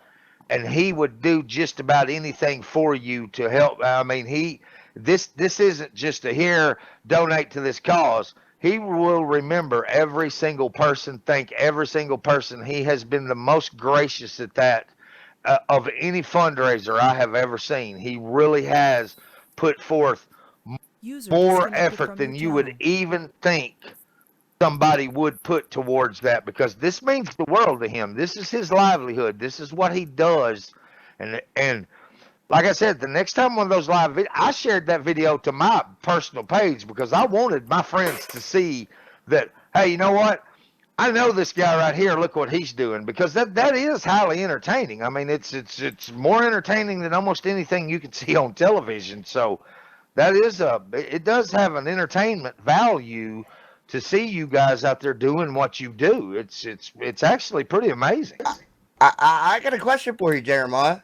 B: and he would do just about anything for you to help. I mean, this isn't just a here donate to this cause. He will remember every single person, thank every single person. He has been the most gracious at that of any fundraiser I have ever seen. He really has put forth
F: User
B: more
F: disconnected
B: effort
F: from your
B: than you would
F: channel.
B: even think somebody would put towards that because this means the world to him. This is his livelihood. This is what he does. And like I said, the next time one of those I shared that video to my personal page because I wanted my friends to see that, hey, you know what? I know this guy right here. Look what he's doing because that is highly entertaining. I mean, it's more entertaining than almost anything you can see on television. So it does have an entertainment value to see you guys out there doing what you do. It's actually pretty amazing.
C: I got a question for you, Jeremiah.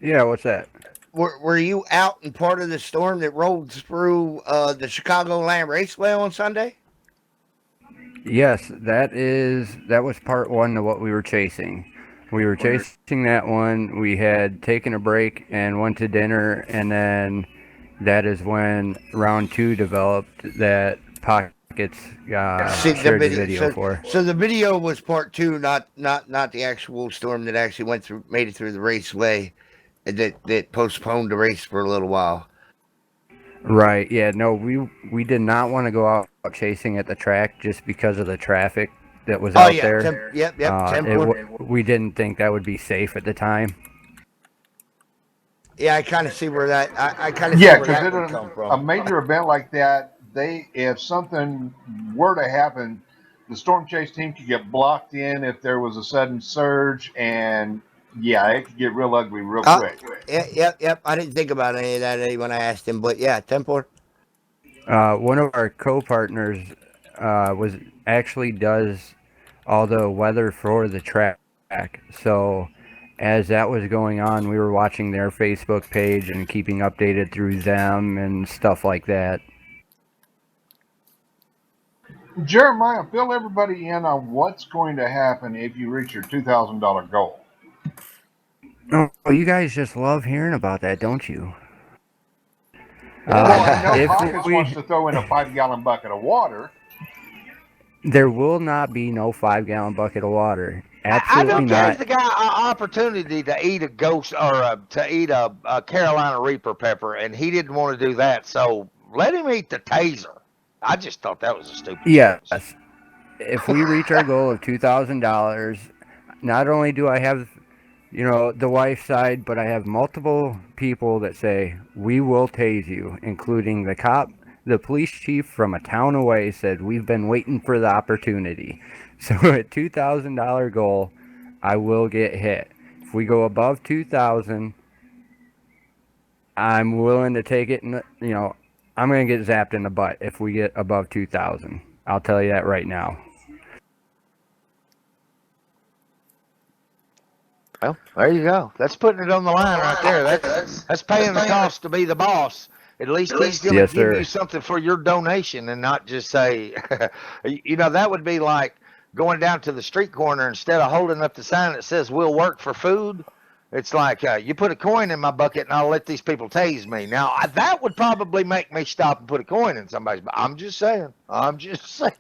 H: Yeah, what's that?
C: Were you out in part of the storm that rolled through the Chicagoland Raceway on Sunday?
H: Yes, that was part one of what we were chasing. We were chasing that one. We had taken a break and went to dinner, and then that is when round two developed that Pockets
C: See
H: shared the video for.
C: So the video was part two, not the actual storm that actually made it through the raceway, that postponed the race for a little while.
H: Right. Yeah. No, we did not want to go out chasing at the track just because of the traffic that was out there.
C: Yep. 10
H: we didn't think that would be safe at the time.
C: Yeah, I kind of see where that. I kind of see
E: Yeah,
C: where
E: because
C: that would come
E: a
C: from.
E: major event like that, if something were to happen, the storm chase team could get blocked in if there was a sudden surge, and yeah, it could get real ugly real quick.
C: Yep. I didn't think about any of that when I asked him, but yeah, 10-4.
H: One of our co-partners does all the weather for the track. So as that was going on, we were watching their Facebook page and keeping updated through them and stuff like that.
E: Jeremiah, fill everybody in on what's going to happen if you reach your $2,000 goal.
H: Oh, you guys just love hearing about that, don't you?
E: Well, I know
H: If
E: Pockets wants
H: we,
E: to throw in a 5-gallon bucket of water.
H: there will not be no 5 gallon bucket of water.
B: I
H: Absolutely
B: don't give
H: not.
B: the guy an opportunity to eat a ghost or to eat a Carolina Reaper pepper, and he didn't want to do that. So let him eat the taser. I just thought that was a stupid choice.
H: Yes. If we reach our goal of $2,000, not only do I have, the wife side, but I have multiple people that say, we will tase you, including the cop. The police chief from a town away said, we've been waiting for the opportunity. So at $2,000 goal, I will get hit. If we go above 2,000, I'm willing to take it. I'm going to get zapped in the butt if we get above 2,000. I'll tell you that right now.
B: Well, there you go. That's putting it on the line right there. That's paying the cost to be the boss. At least he's going to
H: Yes,
B: give
H: sir.
B: you something for your donation and not just say, that would be like going down to the street corner instead of holding up the sign that says we'll work for food. It's like, you put a coin in my bucket and I'll let these people tase me. Now, that would probably make me stop and put a coin in somebody's. I'm just saying. I'm just saying.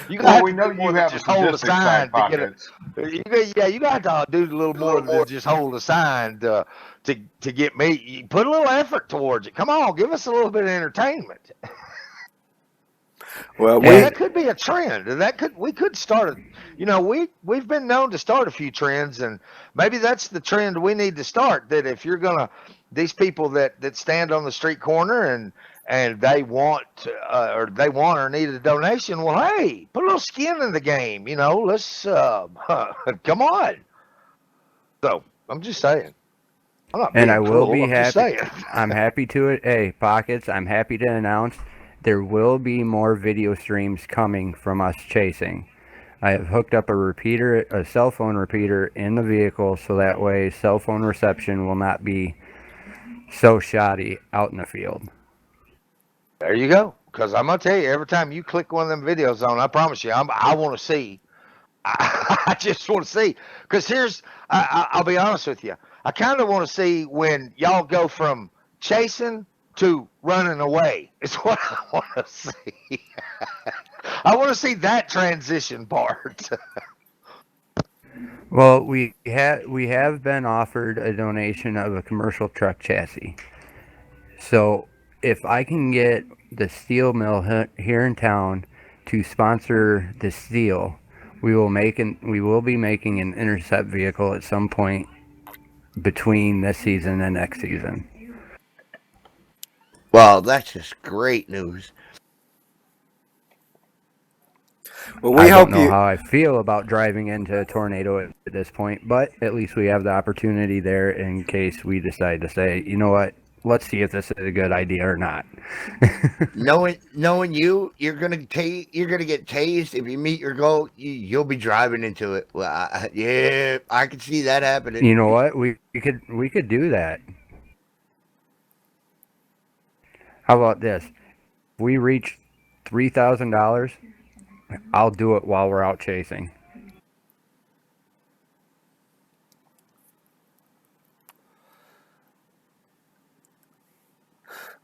B: You gotta
E: Well,
B: have
E: we
B: to
E: know
B: do more
E: you
B: than
E: have a
B: just hold a
E: sadistic side,
B: sign to get a.
E: Pockets.
B: You got to do a little more than just hold a sign to get me. You put a little effort towards it. Come on, give us a little bit of entertainment.
A: Well,
B: And
A: we
B: that could be a trend. And we could start we've been known to start a few trends, and maybe that's the trend we need to start. That if you're gonna these people that stand on the street corner and they want or need a donation, well, hey, put a little skin in the game. Let's come on. So I'm just saying. I'm not
H: And I
B: being
H: will
B: cruel.
H: be
B: I'm just
H: happy.
B: saying.
H: I'm happy to it. Hey, Pockets, I'm happy to announce there will be more video streams coming from us chasing. I have hooked up a cell phone repeater in the vehicle so that way cell phone reception will not be so shoddy out in the field.
B: There you go. Because I'm gonna tell you, every time you click one of them videos on, I promise you, I want to see. I just want to see. Because I'll be honest with you. I kind of want to see when y'all go from chasing to running away. It's what I want to see. I want to see that transition part.
H: Well, we have been offered a donation of a commercial truck chassis. So if I can get the steel mill here in town to sponsor the steel, we will be making an intercept vehicle at some point between this season and next season.
C: Well, that's just great news.
A: well we
H: I don't
A: hope
H: know
A: you.
H: how I feel about driving into a tornado at this point, but at least we have the opportunity there in case we decide to say, you know what, let's see if this is a good idea or not.
C: Knowing you're gonna get tased if you meet your goal. You'll be driving into it. Well, yeah, I can see that happening.
H: You know what, we could do that. How about this? If we reach $3,000, I'll do it while we're out chasing.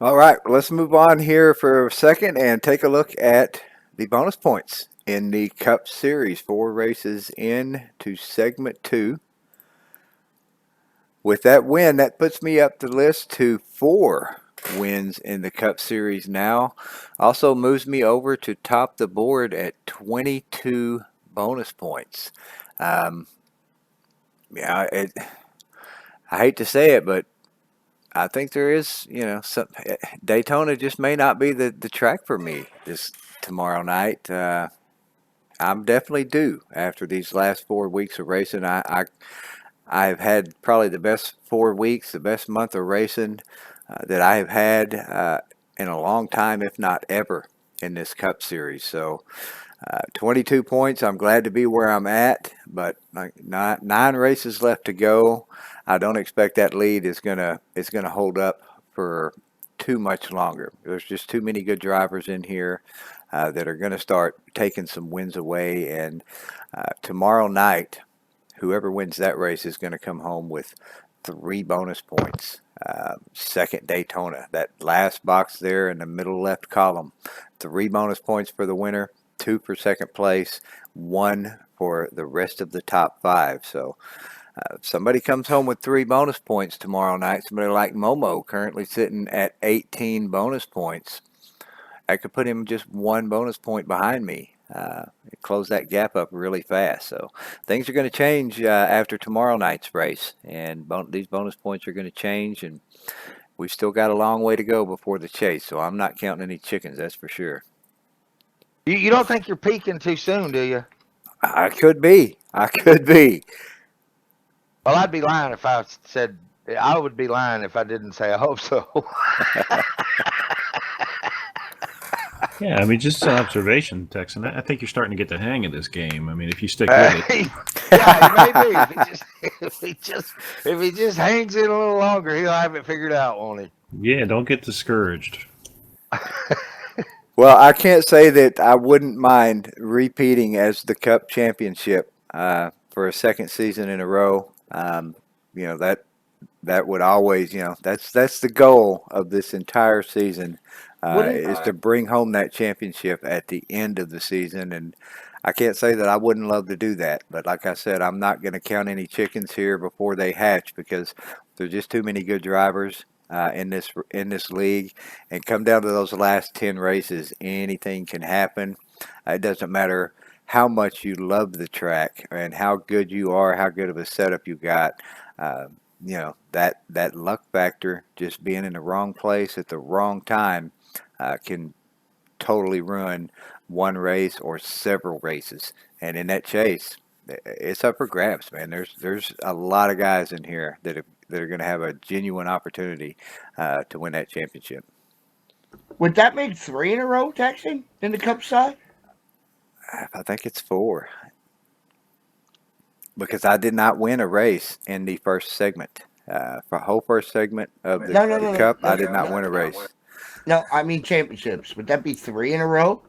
A: All right, let's move on here for a second and take a look at the bonus points in the Cup Series. 4 races into segment 2. With that win, that puts me up the list to 4 wins in the Cup Series now. Also moves me over to top the board at 22 bonus points. Um, yeah, I hate to say it, but I think there is, Daytona just may not be the track for me this tomorrow night. I'm definitely due after these last 4 weeks of racing. I've had probably the best 4 weeks, the best month of racing that I have had in a long time, if not ever, in this Cup Series. So 22 points. I'm glad to be where I'm at, but like nine races left to go. I don't expect that lead is gonna hold up for too much longer. There's just too many good drivers in here that are going to start taking some wins away. And tomorrow night, whoever wins that race is going to come home with 3 bonus points. Second Daytona, that last box there in the middle left column, 3 bonus points for the winner, 2 for second place, 1 for the rest of the top 5. So if somebody comes home with 3 bonus points tomorrow night, somebody like Momo, currently sitting at 18 bonus points, I could put him just 1 bonus point behind me. Close that gap up really fast. So things are going to change after tomorrow night's race, and these bonus points are going to change, and we've still got a long way to go before the chase. So I'm not counting any chickens, that's for sure.
B: You don't think you're peaking too soon, do you?
A: I could be. I could be.
B: Well, I'd be lying if I said. I would be lying if I didn't say I hope so.
G: Yeah, I mean, just an observation, Texan. I think you're starting to get the hang of this game. I mean, if you stick with it.
B: Yeah, he may be. If he just hangs in a little longer, he'll have it figured out, won't he?
G: Yeah, don't get discouraged.
A: Well, I can't say that I wouldn't mind repeating as the Cup championship for a second season in a row. That would always, that's the goal of this entire season is to bring home that championship at the end of the season. And I can't say that I wouldn't love to do that, but like I said, I'm not going to count any chickens here before they hatch because there's just too many good drivers in this league. And come down to those last 10 races, anything can happen. It doesn't matter how much you love the track and how good you are, how good of a setup you got. That luck factor, just being in the wrong place at the wrong time, can totally ruin one race or several races. And in that chase, it's up for grabs, man. There's a lot of guys in here that are going to have a genuine opportunity to win that championship.
C: Would that make 3 in a row, Texan, in the Cup side?
A: I think it's 4. Because I did not win a race in the first segment. For the whole first segment of the Cup, I did not win a race.
C: No, I mean championships. Would that be 3 in a row?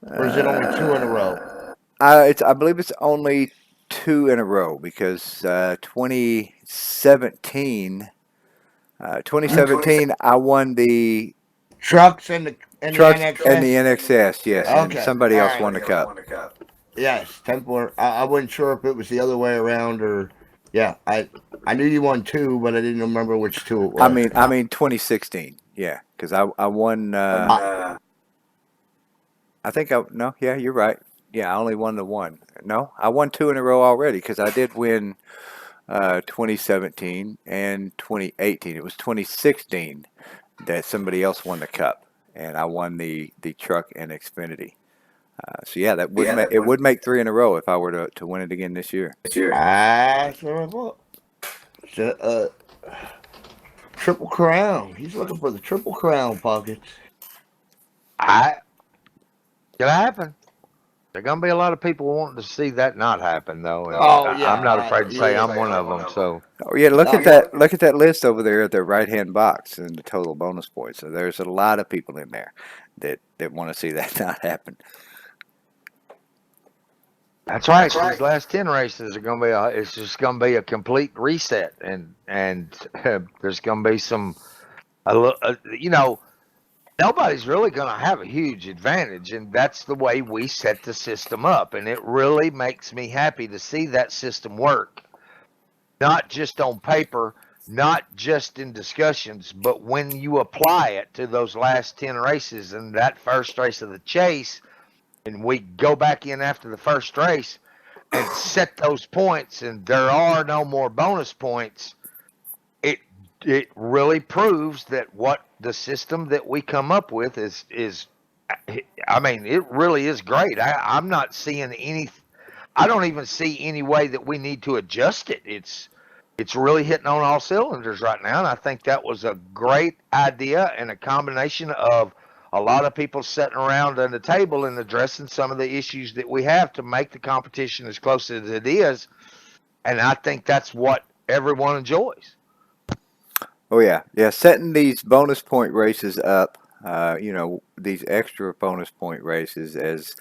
C: Or is it only 2 in a row?
A: I believe it's only 2 in a row because 2017, I won the
C: trucks and the NXS?
A: and the NXS, yes.
C: Okay.
A: And somebody else won the Cup.
C: Yes, 10-4. I wasn't sure if it was the other way around or yeah. I knew you won 2, but I didn't remember which 2 it was.
A: I mean 2016. Yeah, because I won. I think yeah, you're right. Yeah, I only won the 1. No, I won 2 in a row already because I did win 2017 and 2018. It was 2016 that somebody else won the Cup, and I won the truck and Xfinity. So yeah, it would make 3 in a row if I were to win it again this year.
C: That's what I thought. Triple crown. He's looking for the triple crown pockets.
B: It could happen. There are gonna be a lot of people wanting to see that not happen, though. And I'm not afraid to say I'm one of them. So.
A: Oh yeah, look at that list over there at the right hand box and the total bonus points. So there's a lot of people in there that want to see that not happen.
B: That's right. These last 10 races are going to be it's just going to be a complete reset, and there's going to be nobody's really going to have a huge advantage, and that's the way we set the system up, and it really makes me happy to see that system work, not just on paper, not just in discussions, but when you apply it to those last 10 races and that first race of the chase. And we go back in after the first race and set those points, and there are no more bonus points. It really proves that what the system that we come up with is I mean, it really is great. I'm not seeing I don't even see any way that we need to adjust it. It's really hitting on all cylinders right now, and I think that was a great idea and a combination of a lot of people sitting around at the table and addressing some of the issues that we have to make the competition as close as it is. And I think that's what everyone enjoys.
A: Oh yeah, yeah. Setting these bonus point races up, these extra bonus point races as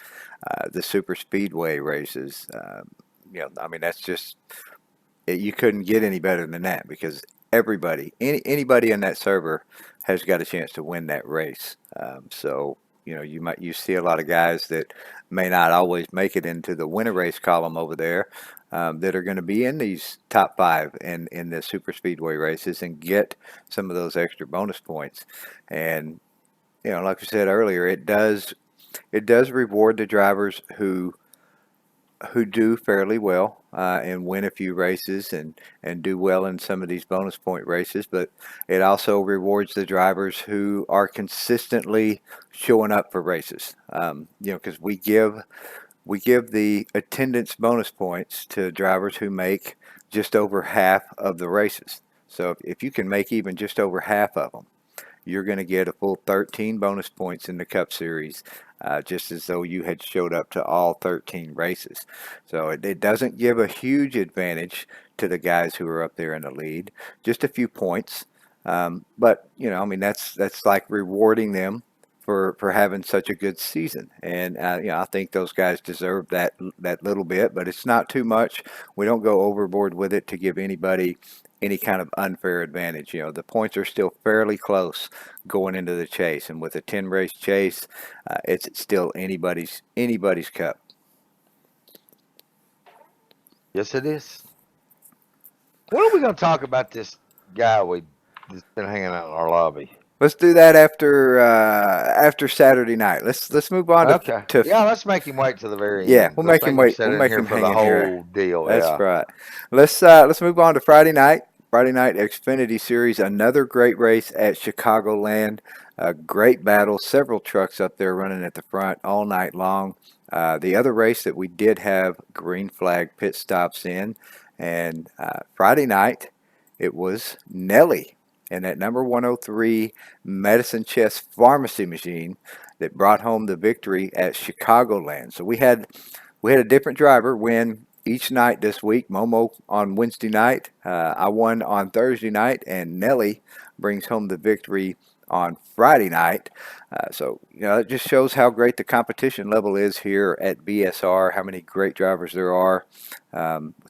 A: the super speedway races. I mean, that's just you couldn't get any better than that because anybody in that server has got a chance to win that race. So you see a lot of guys that may not always make it into the winner race column over there. That are going to be in these top five in the super speedway races and get some of those extra bonus points. And like we said earlier, it does reward the drivers who do fairly well and win a few races and do well in some of these bonus point races, but it also rewards the drivers who are consistently showing up for races. Because we give the attendance bonus points to drivers who make just over half of the races. So if you can make even just over half of them, you're going to get a full 13 bonus points in the Cup Series, just as though you had showed up to all 13 races. So it doesn't give a huge advantage to the guys who are up there in the lead, just a few points. But I mean, that's like rewarding them for having such a good season, and I think those guys deserve that little bit, but it's not too much. We don't go overboard with it to give anybody any kind of unfair advantage. The points are still fairly close going into the chase, and with a 10 race chase, it's still anybody's cup.
B: Yes, it is. When are we going to talk about this guy that's been hanging out in our lobby?
A: Let's do that after Saturday night. Let's move on
B: Okay.
A: to
B: Yeah, let's make him wait to the very
A: yeah.
B: end.
A: We'll
B: Let's
A: make him
B: make him
A: wait.
B: sit
A: We'll
B: in
A: make
B: here
A: him
B: for
A: hang
B: the
A: in here.
B: whole deal.
A: That's
B: Yeah.
A: right. Let's move on to Friday night. Friday night Xfinity Series, another great race at Chicagoland. A great battle. Several trucks up there running at the front all night long. The other race that we did have green flag pit stops in, and Friday night it was Nelly and that number 103 Medicine Chest Pharmacy machine that brought home the victory at Chicagoland. So we had a different driver win each night this week. Momo on Wednesday night. I won on Thursday night, and Nelly brings home the victory on Friday night. So it just shows how great the competition level is here at BSR. How many great drivers there are.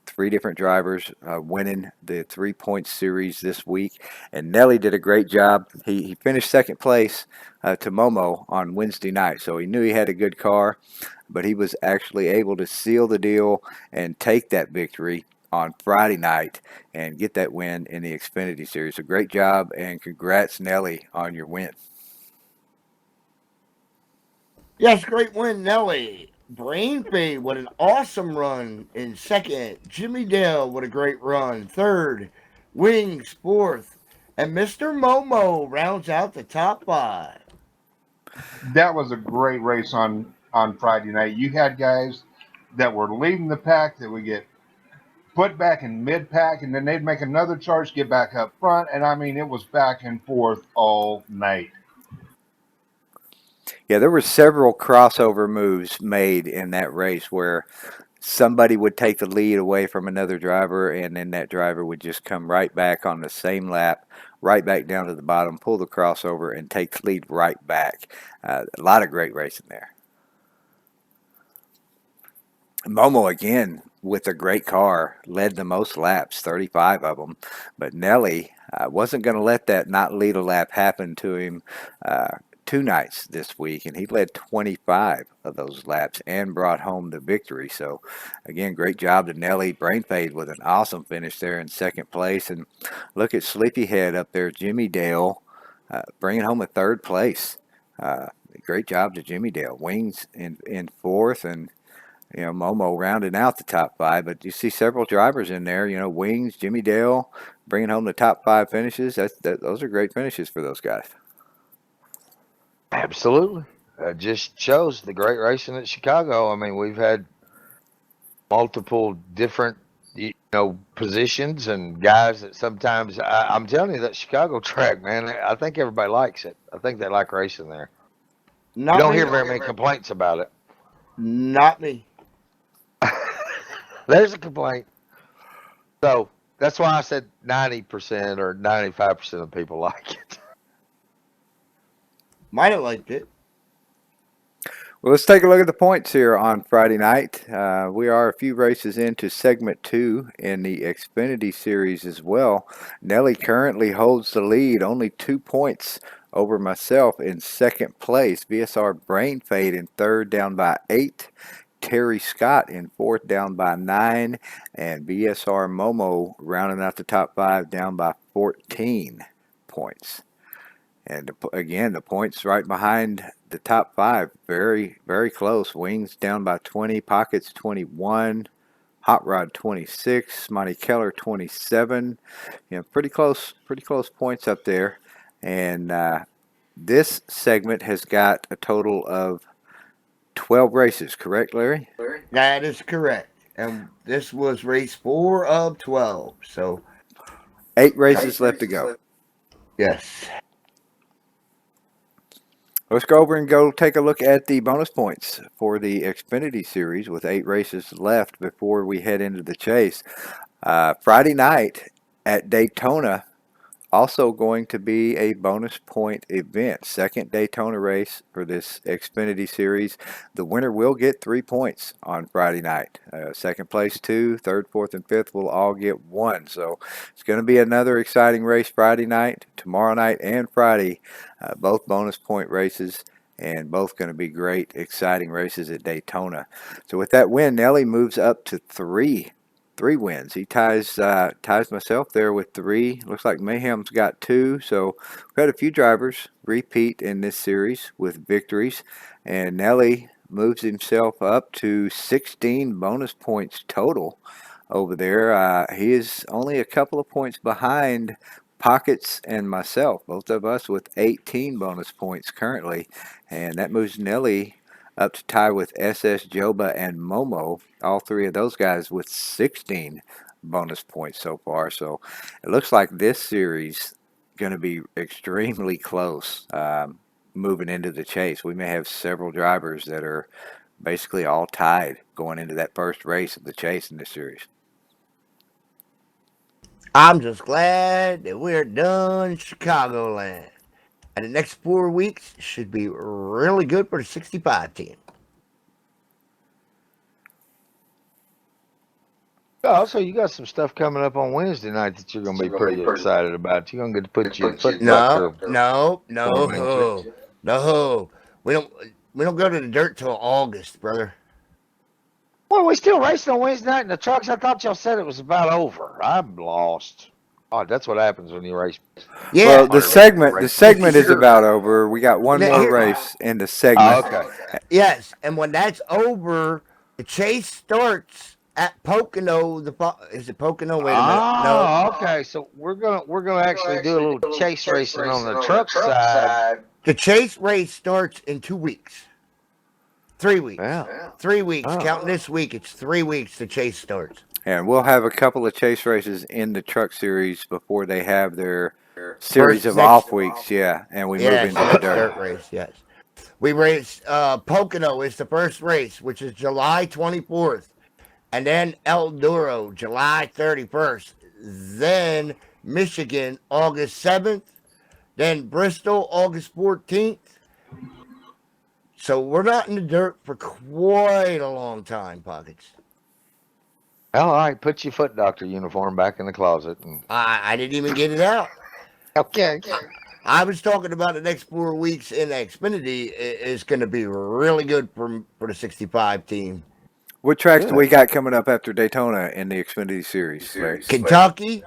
A: Three different drivers winning the 3 point series this week, and Nelly did a great job. He finished second place to Momo on Wednesday night, so he knew he had a good car, but he was actually able to seal the deal and take that victory on Friday night and get that win in the Xfinity Series. So great job, and congrats, Nelly, on your win.
C: Yes, great win, Nelly. Brain Fade with an awesome run in second. Jimmy Dale with a great run. Third. Wings fourth. And Mr. Momo rounds out the top five.
E: That was a great race on Friday night. You had guys that were leading the pack that would get put back in mid pack, and then they'd make another charge, get back up front, and I mean it was back and forth all night.
A: Yeah, there were several crossover moves made in that race where somebody would take the lead away from another driver, and then that driver would just come right back on the same lap, right back down to the bottom, pull the crossover, and take the lead right back. A lot of great racing there. Momo again with a great car led the most laps, 35 of them, but Nelly wasn't going to let that not lead a lap happen to him two nights this week, and he led 25 of those laps and brought home the victory. So again, great job to Nelly. Brain Fade with an awesome finish there in second place, and look at Sleepyhead up there, Jimmy Dale, bringing home a third place. Great job to Jimmy Dale. Wings in fourth, and Momo rounding out the top five, but you see several drivers in there. Wings, Jimmy Dale, bringing home the top five finishes. Those are great finishes for those guys.
B: Absolutely. It just shows the great racing at Chicago. I mean, we've had multiple different, positions and guys that sometimes I'm telling you that Chicago track, man. I think everybody likes it. I think they like racing there. You
C: Not
B: don't
C: me.
B: hear very many complaints about it.
C: Not me.
B: There's a complaint. So that's why I said 90% or 95% of people like it.
C: Might have liked it.
A: Well, let's take a look at the points here on Friday night. We are a few races into segment 2 in the Xfinity Series as well. Nelly currently holds the lead, only 2 points over myself in second place. VSR Brain Fade in third, down by 8. Terry Scott in fourth, down by 9. And VSR Momo rounding out the top 5, down by 14 points. And again, the points right behind the top 5, very, very close. Wings down by 20, Pockets 21, Hot Rod 26, Monty Keller 27. Pretty close points up there. And this segment has got a total of 12 races, correct, Larry?
C: That is correct. And this was race 4 of 12. So
A: 8 races left to go.
C: yes.
A: Let's go over and go take a look at the bonus points for the Xfinity Series with 8 races left before we head into the chase. Friday night at Daytona, also going to be a bonus point event. Second Daytona race for this Xfinity Series. The winner will get 3 points on Friday night. Second place 2, third, fourth, and fifth will all get 1. So it's going to be another exciting race Friday night, tomorrow night, and Friday. Both bonus point races, and both going to be great, exciting races at Daytona. So with that win, Nelly moves up to 3 wins. He ties myself there with 3. Looks like Mayhem's got 2. So we've had a few drivers repeat in this series with victories, and Nelly moves himself up to 16 bonus points total over there. He is only a couple of points behind Pockets and myself, both of us with 18 bonus points currently, and that moves Nelly up to tie with SS Joba and Momo, all 3 of those guys with 16 bonus points so far. So it looks like this series going to be extremely close moving into the chase. We may have several drivers that are basically all tied going into that first race of the chase in this series.
C: I'm just glad that we're done Chicagoland. And the next 4 weeks should be really good for the 65 team.
B: Also, you got some stuff coming up on Wednesday night that you're going to be pretty excited about. You're going to get to put your foot
C: No. We don't go to the dirt till August, brother.
B: Well, we still racing on Wednesday night in the trucks. I thought y'all said it was about over. I'm lost. Oh, that's what happens when you race.
C: Yeah.
A: Well, the segment is about over. We got one more race in the segment.
B: Okay.
C: Yes, and when that's over, the chase starts at Pocono. Is it Pocono? Wait a minute. No.
B: Okay. So we're gonna actually do a little chase racing on the truck side.
C: The chase race starts in 2 weeks. 3 weeks.
B: Yeah.
C: 3 weeks. Counting this week, it's 3 weeks the chase starts.
A: And we'll have a couple of chase races in the truck series before they have their series of off weeks. Yeah, and we move into the dirt
C: race. Yes, we race. Pocono is the first race, which is July 24th, and then El Duro, July 31st. Then Michigan, August 7th. Then Bristol, August 14th. So we're not in the dirt for quite a long time, Pockets.
B: All right, put your foot doctor uniform back in the closet.
C: I didn't even get it out.
B: Okay.
C: I was talking about the next 4 weeks in Xfinity is going to be really good for the 65 team.
A: What tracks do we got coming up after Daytona in the Xfinity Series, Larry?
C: Kentucky,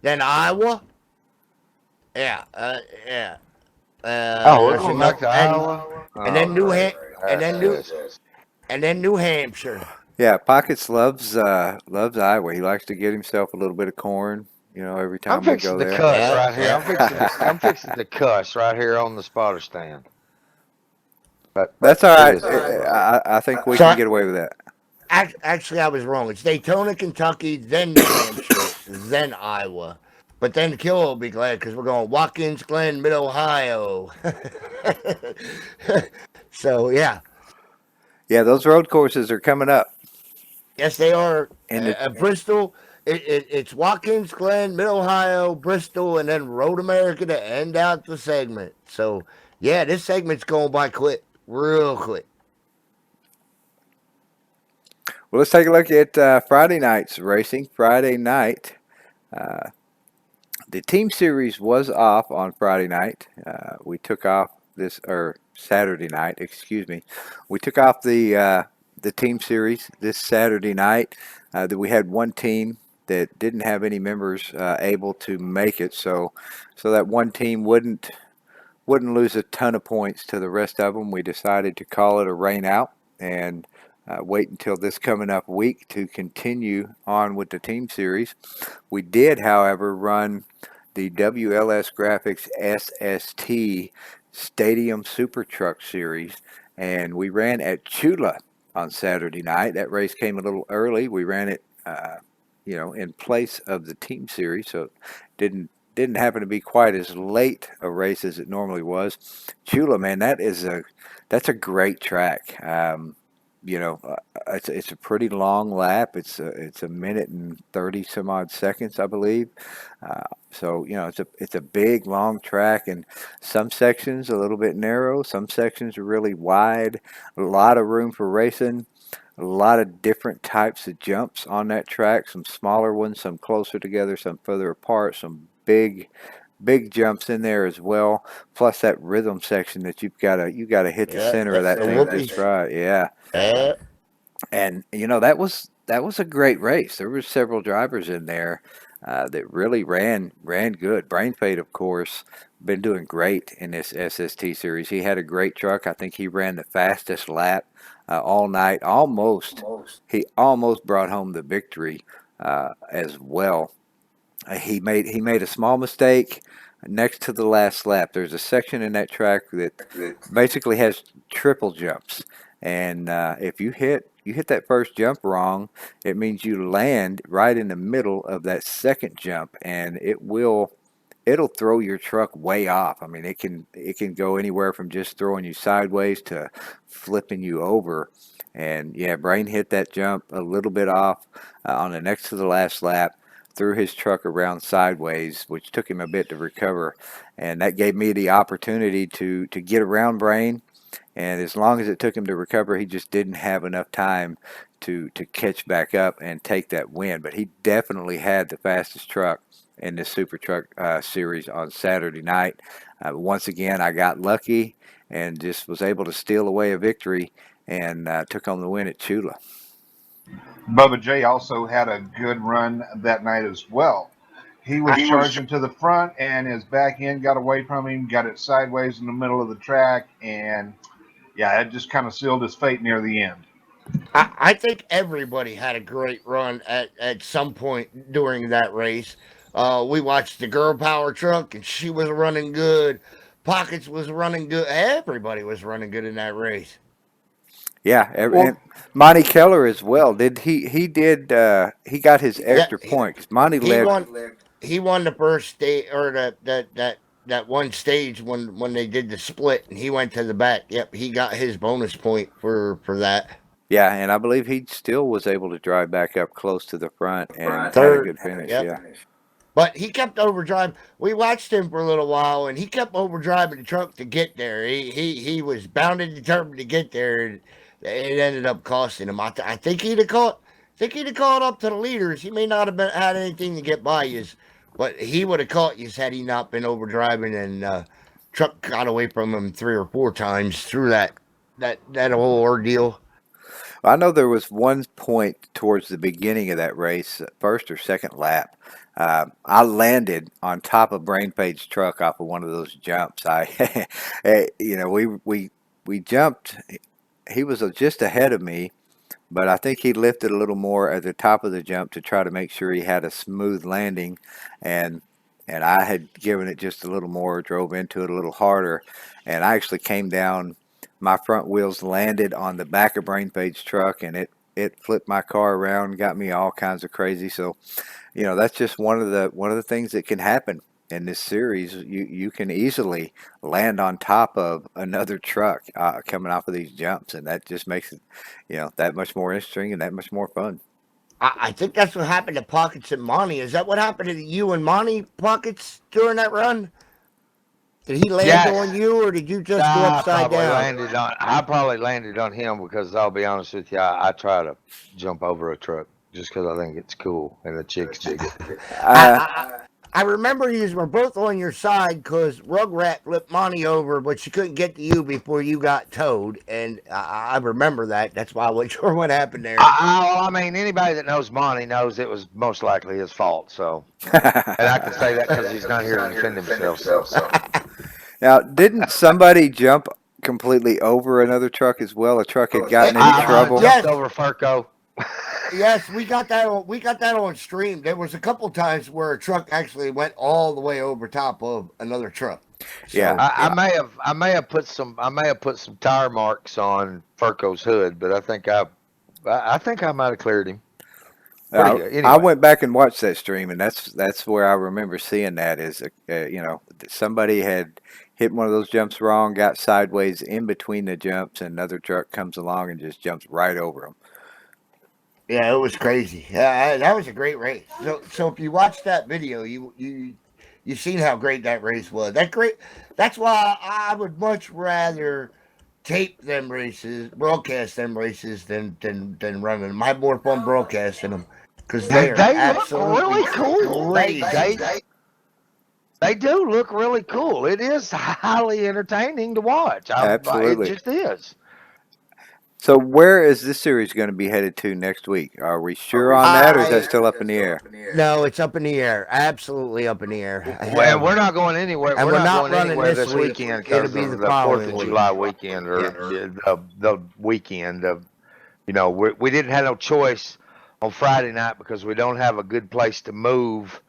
C: then Iowa. Yeah.
B: We're going back to Iowa.
C: And then New Hampshire.
A: Yeah, Pockets loves Iowa. He likes to get himself a little bit of corn, every time we go there.
B: I'm fixing to cuss right here on the spotter stand. But
A: that's all right. I think we can get away with that.
C: Actually, I was wrong. It's Daytona, Kentucky, then New Hampshire, then Iowa. But then Kill will be glad because we're going Watkins Glen, Mid-Ohio. So yeah,
A: Yeah, those road courses are coming up.
C: yes, they are.
A: And the
C: Bristol. It's Watkins Glen, Mid Ohio, Bristol, and then Road America to end out the segment. So yeah, this segment's going by quick, real quick.
A: well, let's take a look at Friday night's racing. Friday night, uh, the team series was off on Friday night. We took off this or Saturday night, excuse me. We took off the team series this Saturday night. That we had one team that didn't have any members able to make it, so that one team wouldn't lose a ton of points to the rest of them. We decided to call it a rain out and wait until this coming up week to continue on with the team series. We did, however, run the WLS Graphics SST Stadium Super Truck Series, and we ran at Chula on Saturday night. That race came a little early. We ran it, in place of the team series, so it didn't happen to be quite as late a race as it normally was. Chula, man, that's a great track. It's a pretty long lap. It's a minute and 30 some odd seconds, I believe. So it's a big long track, and some sections a little bit narrow, some sections are really wide. A lot of room for racing. A lot of different types of jumps on that track. Some smaller ones, some closer together, some further apart. Some big jumps in there as well. Plus that rhythm section that you gotta hit the
C: Yeah,
A: center of that
C: the
A: thing just
C: whoopies.
A: right. Yeah,
C: Uh,
A: and that was a great race. There were several drivers in there that really ran good. Brain Fade, of course, been doing great in this SST series. He had a great truck. I think he ran the fastest lap all night. He almost brought home the victory as well. He made a small mistake next to the last lap. There's a section in that track that basically has triple jumps, and if you hit that first jump wrong, it means you land right in the middle of that second jump, and it'll throw your truck way off. I mean, it can go anywhere from just throwing you sideways to flipping you over. And yeah, Brain hit that jump a little bit off on the next to the last lap, threw his truck around sideways, which took him a bit to recover, and that gave me the opportunity to get around Brain. And as long as it took him to recover, he just didn't have enough time to catch back up and take that win. But he definitely had the fastest truck in this Super Truck series on Saturday night. Once again, I got lucky and just was able to steal away a victory and took home the win at Chula.
E: Bubba J also had a good run that night as well. He was charging to the front, and his back end got away from him, got it sideways in the middle of the track, and yeah, it just kind of sealed his fate near the end.
C: I think everybody had a great run at some point during that race. We watched the girl power truck, and she was running good. Pockets was running good. Everybody was running good in that race.
A: Yeah,
E: Well,
A: and Monty Keller as well. Did he got his
C: Yeah,
A: extra point because Monty
C: he
A: led.
C: won. He won the first stage or that one stage when they did the split, and he went to the back. Yep, he got his bonus point for that.
A: Yeah, and I believe he still was able to drive back up close to the front and had a
C: Third.
A: good finish.
C: Yep.
A: Yeah.
C: But he kept overdriving. We watched him for a little while, and he kept overdriving the truck to get there. He was bound and determined to get there, and it ended up costing him. I think he'd have caught. Think he'd have caught up to the leaders. He may not have had anything to get by you, but he would have caught you had he not been overdriving. And truck got away from him 3 or 4 times through that whole ordeal.
A: I know there was one point towards the beginning of that race, first or second lap. I landed on top of Brain Page's truck off of one of those jumps. We jumped. He was just ahead of me, but I think he lifted a little more at the top of the jump to try to make sure he had a smooth landing, and and I had given it just a little more, drove into it a little harder, and I actually came down. My front wheels landed on the back of Brain Page's truck, and it flipped my car around, got me all kinds of crazy. So that's just one of the things that can happen in this series, you can easily land on top of another truck coming off of these jumps, and that just makes it, that much more interesting and that much more fun.
C: I think that's what happened to Pockets and Monty. Is that what happened to you and Monty Pockets during that run? Did he land on
B: Yes.
C: you, or did you just go upside down?
B: I probably landed on him because I'll be honest with you, I try to jump over a truck just because I think it's cool and the chicks dig it.
C: I,
A: Uh,
C: I, I remember you were both on your side because Rugrat flipped Monty over, but she couldn't get to you before you got towed. And I remember that. That's why I wasn't sure what happened there.
B: I mean, anybody that knows Monty knows it was most likely his fault. So, and I can say that because he's not here to defend himself. So,
A: Now, didn't somebody jump completely over another truck as well? A truck had gotten in trouble.
B: Jumped over Furco.
C: Yes, we got that on stream. There was a couple times where a truck actually went all the way over top of another truck. So,
A: Yeah.
B: I may have put some tire marks on Furco's hood, but I think I might have cleared him. Pretty good. Anyway.
A: I went back and watched that stream, and that's where I remember seeing that is, somebody had hit one of those jumps wrong, got sideways in between the jumps, and another truck comes along and just jumps right over them.
C: Yeah, it was crazy. Yeah, that was a great race. So if you watch that video, you seen how great that race was. That's why I would much rather tape them races, broadcast them races than run them. I have more fun broadcasting them because they look
B: really cool.
C: Crazy.
B: They do look really cool. It is highly entertaining to watch.
A: Absolutely.
B: It just is.
A: So where is this series going to be headed to next week? Are we sure on that, or is that still up in the air?
C: No, it's up in the air. Absolutely up in the air.
B: Well, we're not going anywhere.
C: And
B: we're not going
C: running
B: anywhere
C: this
B: weekend
C: It'll
B: because
C: be
B: of
C: the
B: the 4th
C: following
B: of
C: week.
B: July weekend or the weekend of, we didn't have no choice on Friday night because we don't have a good place to move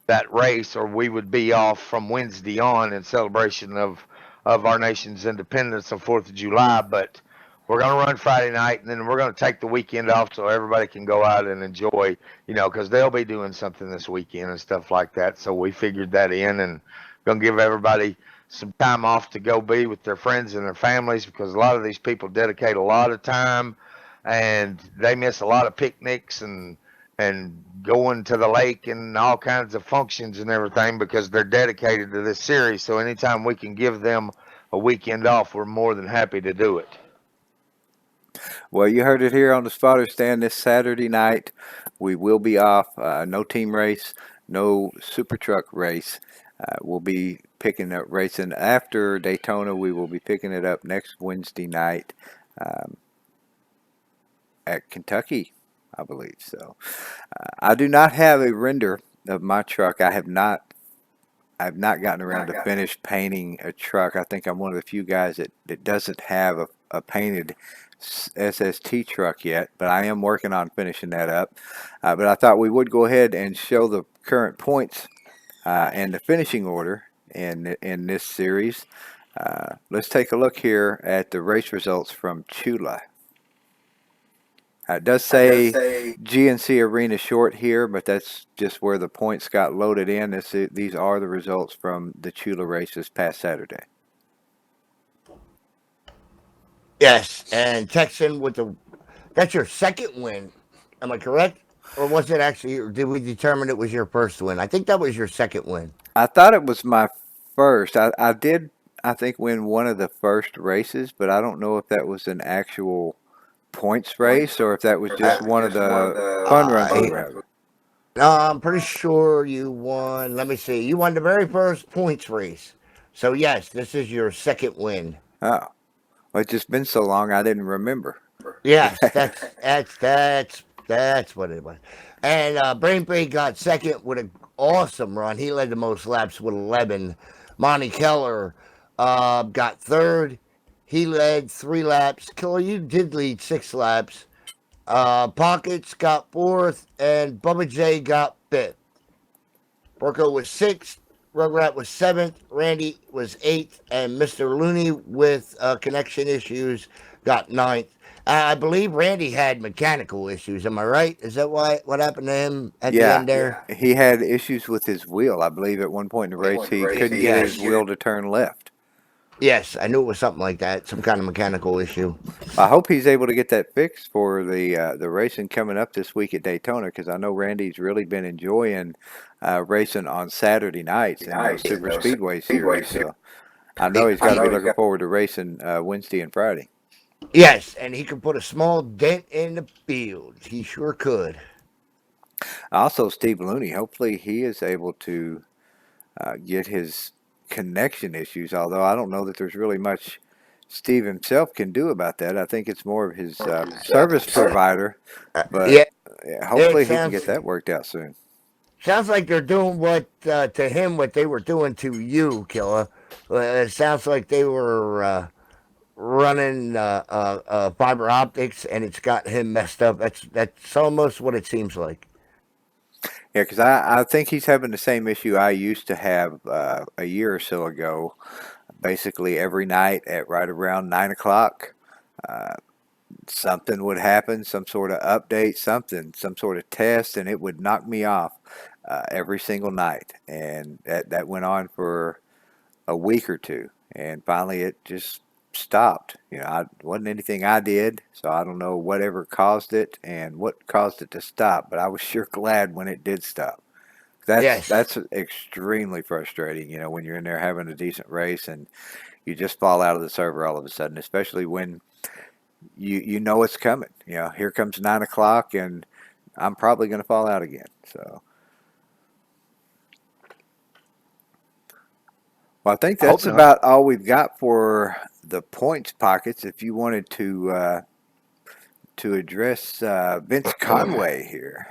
B: that race, or we would be off from Wednesday on in celebration of our nation's independence on 4th of July. But we're going to run Friday night, and then we're going to take the weekend off so everybody can go out and enjoy, because they'll be doing something this weekend and stuff like that. So we figured that in and going to give everybody some time off to go be with their friends and their families, because a lot of these people dedicate a lot of time and they miss a lot of picnics and going to the lake and all kinds of functions and everything because they're dedicated to this series. So anytime we can give them a weekend off, we're more than happy to do it.
A: Well, you heard it here on the Spotter Stand this Saturday night. We will be off. No team race, no super truck race. We'll be picking up racing after Daytona. We will be picking it up next Wednesday night at Kentucky, I believe. So I do not have a render of my truck. I've not gotten around to finish painting a truck. I think I'm one of the few guys that doesn't have a painted SST truck yet, but I am working on finishing that up. But I thought we would go ahead and show the current points and the finishing order in this series. Let's take a look here at the race results from Chula. It does say GNC Arena short here, but that's just where the points got loaded in. These are the results from the Chula race this past Saturday.
C: Yes, and Texan that's your second win. Am I correct? Or was it actually, or did we determine it was your first win? I think that was your second win.
A: I thought it was my first. I did, I think, win one of the first races, but I don't know if that was an actual points race or if that was just one of the fun runs we were having.
C: No, I'm pretty sure you won. Let me see. You won the very first points race. So yes, this is your second win.
A: Oh, well, it's just been so long I didn't remember.
C: Yes, that's what it was. And Brain Pig got second with an awesome run. He led the most laps with 11. Monty Keller got third. He led 3 laps. Killer, you did lead 6 laps. Pockets got 4th, and Bubba J got 5th. Burko was 6th. Rugrat was 7th. Randy was 8th, and Mr. Looney with connection issues got 9th. I believe Randy had mechanical issues. Am I right? Is that what happened to him at the
A: Yeah,
C: end there?
A: he had issues with his wheel. I believe at one point in the race he couldn't get his
C: Yes.
A: wheel to turn left.
C: Yes, I knew it was something like that, some kind of mechanical issue.
A: I hope he's able to get that fixed for the racing coming up this week at Daytona, because I know Randy's really been enjoying racing on Saturday nights in those super speedway series. So I know he's got to be looking forward to racing Wednesday and Friday.
C: Yes, and he could put a small dent in the field. He sure could.
A: Also, Steve Looney, hopefully he is able to get his connection issues, although I don't know that there's really much Steve himself can do about that. I think it's more of his service provider, but
C: Yeah, it
A: hopefully he can get that worked out soon.
C: sounds like they're doing what to him what they were doing to you, Killa. It sounds like they were running fiber optics, and it's got him messed up. That's almost what it seems like.
A: Yeah, because I think he's having the same issue I used to have a year or so ago. Basically, every night at right around 9 o'clock, uh, something would happen, some sort of update, some sort of test, and it would knock me off every single night. And that went on for a week or two. And finally, it just stopped. I wasn't anything I did, so I don't know whatever caused it and what caused it to stop. But I was sure glad when it did stop.
C: Yes.
A: That's extremely frustrating. When you're in there having a decent race and you just fall out of the server all of a sudden, especially when you know it's coming. Here comes 9 o'clock, and I'm probably going to fall out again. So, well, I think
B: I hope
A: that's
B: not.
A: about all we've got for the points pockets. If you wanted to address Vince Conway here.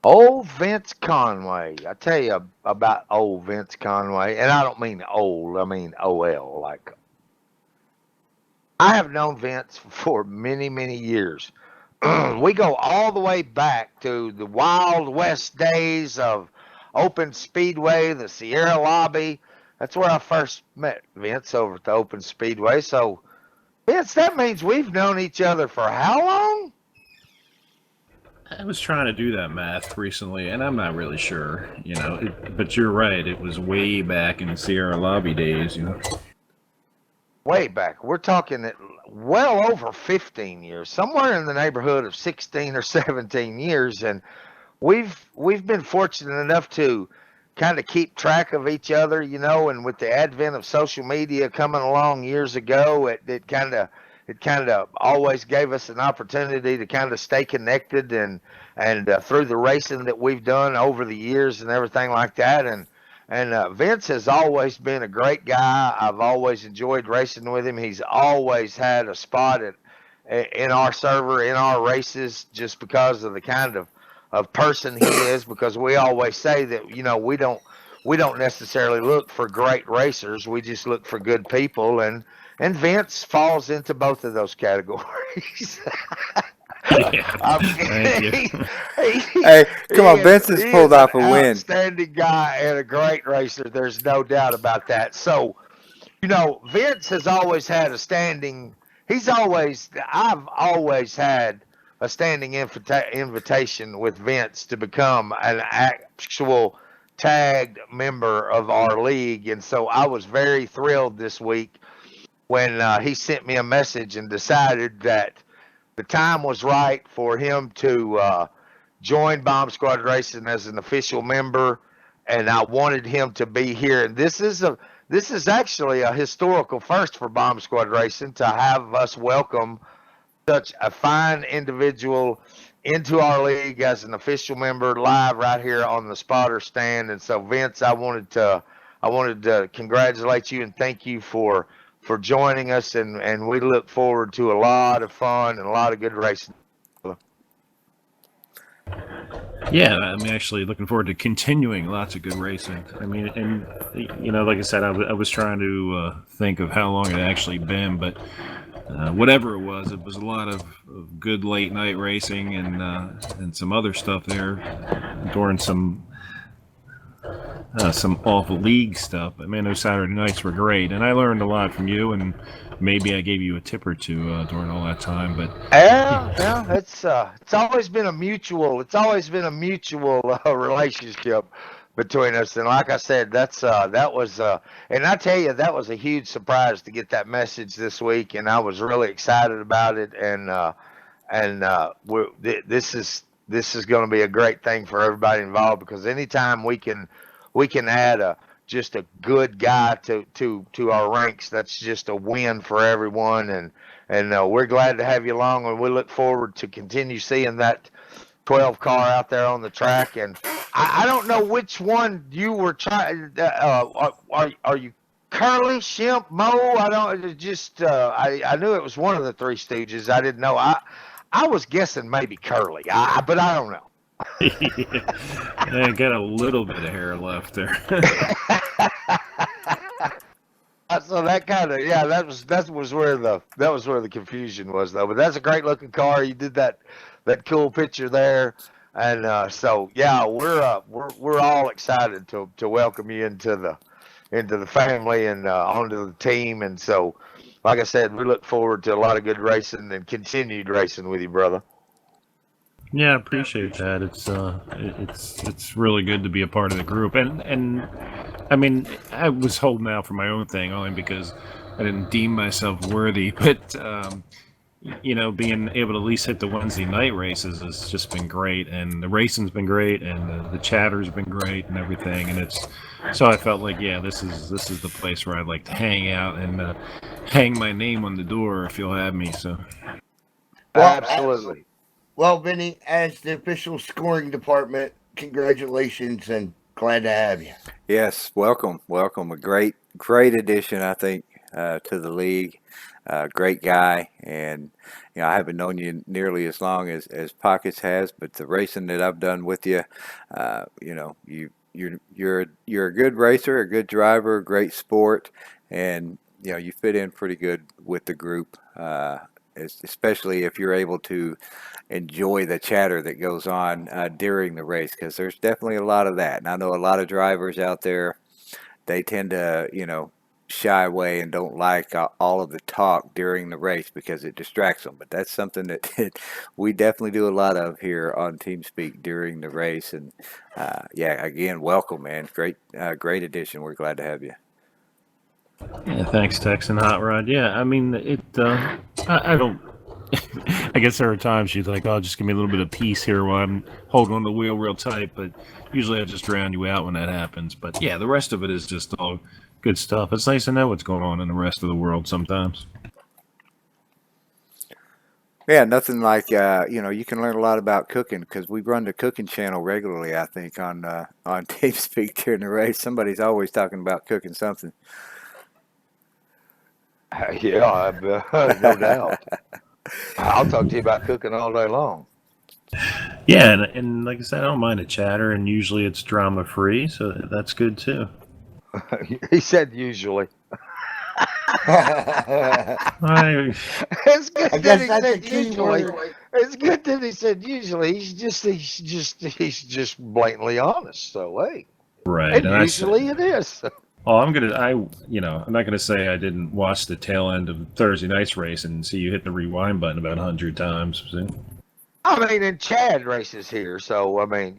B: Old Vince Conway. I tell you about old Vince Conway, and I don't mean old. I mean OL. Like, I have known Vince for many, many years. We go all the way back to the Wild West days of Open Speedway, the Sierra Lobby. That's where I first met Vince, over at the Open Speedway. So, Vince, that means we've known each other for how long?
G: I was trying to do that math recently, and I'm not really sure, but you're right. It was way back in the Sierra Lobby days.
B: Way back. We're talking well over 15 years, somewhere in the neighborhood of 16 or 17 years, and we've been fortunate enough to kind of keep track of each other, and with the advent of social media coming along years ago, it kind of always gave us an opportunity to kind of stay connected, and through the racing that we've done over the years and everything like that. And Vince has always been a great guy. I've always enjoyed racing with him. He's always had a spot in our server, in our races, just because of the kind of person he is. Because we always say that we don't necessarily look for great racers. We just look for good people, and Vince falls into both of those categories.
G: Yeah, thank you.
A: Hey, come on, Vince has
B: He
A: pulled
B: is an
A: off a win.
B: outstanding guy and a great racer. There's no doubt about that. So, Vince has always had a standing. I've always had a standing invitation with Vince to become an actual tagged member of our league. And so I was very thrilled this week when he sent me a message and decided that the time was right for him to join Bomb Squad Racing as an official member, and I wanted him to be here. And this is actually a historical first for Bomb Squad Racing to have us welcome such a fine individual into our league as an official member live right here on the spotter stand. And so, Vince, I wanted to congratulate you and thank you for joining us, and we look forward to a lot of fun and a lot of good racing.
G: Yeah, I'm actually looking forward to continuing lots of good racing. I mean, and like I said, I was trying to think of how long it actually been, but whatever it was a lot of good late night racing and some other stuff there during some some off league stuff. But man, those Saturday nights were great, and I learned a lot from you. And maybe I gave you a tip or two during all that time. But
B: Yeah, it's always been a mutual relationship between us. And like I said, that was and I tell you, that was a huge surprise to get that message this week, and I was really excited about it. This is going to be a great thing for everybody involved, because anytime we can add a just a good guy to our ranks, that's just a win for everyone. And we're glad to have you along, and we look forward to continue seeing that 12 car out there on the track. And I don't know which one you were trying. Are you Curly, Shimp, Mo? I don't just. I knew it was one of the Three Stooges. I didn't know. I was guessing maybe Curly. But I don't know.
G: I got a little bit of hair left there.
B: So that kind of, yeah, that was where the confusion was, though. But that's a great looking car. You did that cool picture there. And so yeah, we're all excited to welcome you into the family and onto the team. And so, like I said, we look forward to a lot of good racing and continued racing with you, brother.
G: Yeah, I appreciate that. It's really good to be a part of the group, and I mean, I was holding out for my own thing only because I didn't deem myself worthy. But being able to at least hit the Wednesday night races has just been great, and the racing's been great, and the chatter's been great, and everything. And it's so I felt like, yeah, this is the place where I'd like to hang out and hang my name on the door if you'll have me. So.
C: Well,
B: Absolutely.
C: Well, Vinny, as the official scoring department, congratulations and glad to have you.
A: Yes, welcome, welcome. A great addition, I think, to the league. Great guy, and I haven't known you nearly as long as Pockets has, but the racing that I've done with you, you're a good racer, a good driver, a great sport, and you fit in pretty good with the group. Especially if you're able to enjoy the chatter that goes on during the race, because there's definitely a lot of that. And I know a lot of drivers out there, they tend to, shy away and don't like all of the talk during the race because it distracts them. But that's something that we definitely do a lot of here on TeamSpeak during the race. And yeah, again, welcome, man. Great addition. We're glad to have you.
G: Yeah, thanks, Tex and Hot Rod. Yeah, I mean, I don't. I guess there are times she's like, "Oh, just give me a little bit of peace here while I'm holding on the wheel real tight." But usually, I just drown you out when that happens. But yeah, the rest of it is just all good stuff. It's nice to know what's going on in the rest of the world sometimes.
A: Yeah, nothing like you can learn a lot about cooking because we run the cooking channel regularly. I think on TeamSpeak during the race, somebody's always talking about cooking something.
B: Yeah, no doubt. I'll talk to you about cooking all day long.
G: Yeah, and like I said, I don't mind a chatter, and usually it's drama free, so that's good too.
B: He said usually. It's good
C: I
B: that
C: guess
B: he
C: that's a
B: said
C: key
B: usually.
C: word.
B: It's good that he said usually. He's just blatantly honest. So hey,
G: Right,
B: and
G: and I said,
B: usually it is.
G: oh, I'm not gonna say I didn't watch the tail end of Thursday night's race and see you hit the rewind button about 100 times. See?
B: I mean, and Chad races here, so I mean,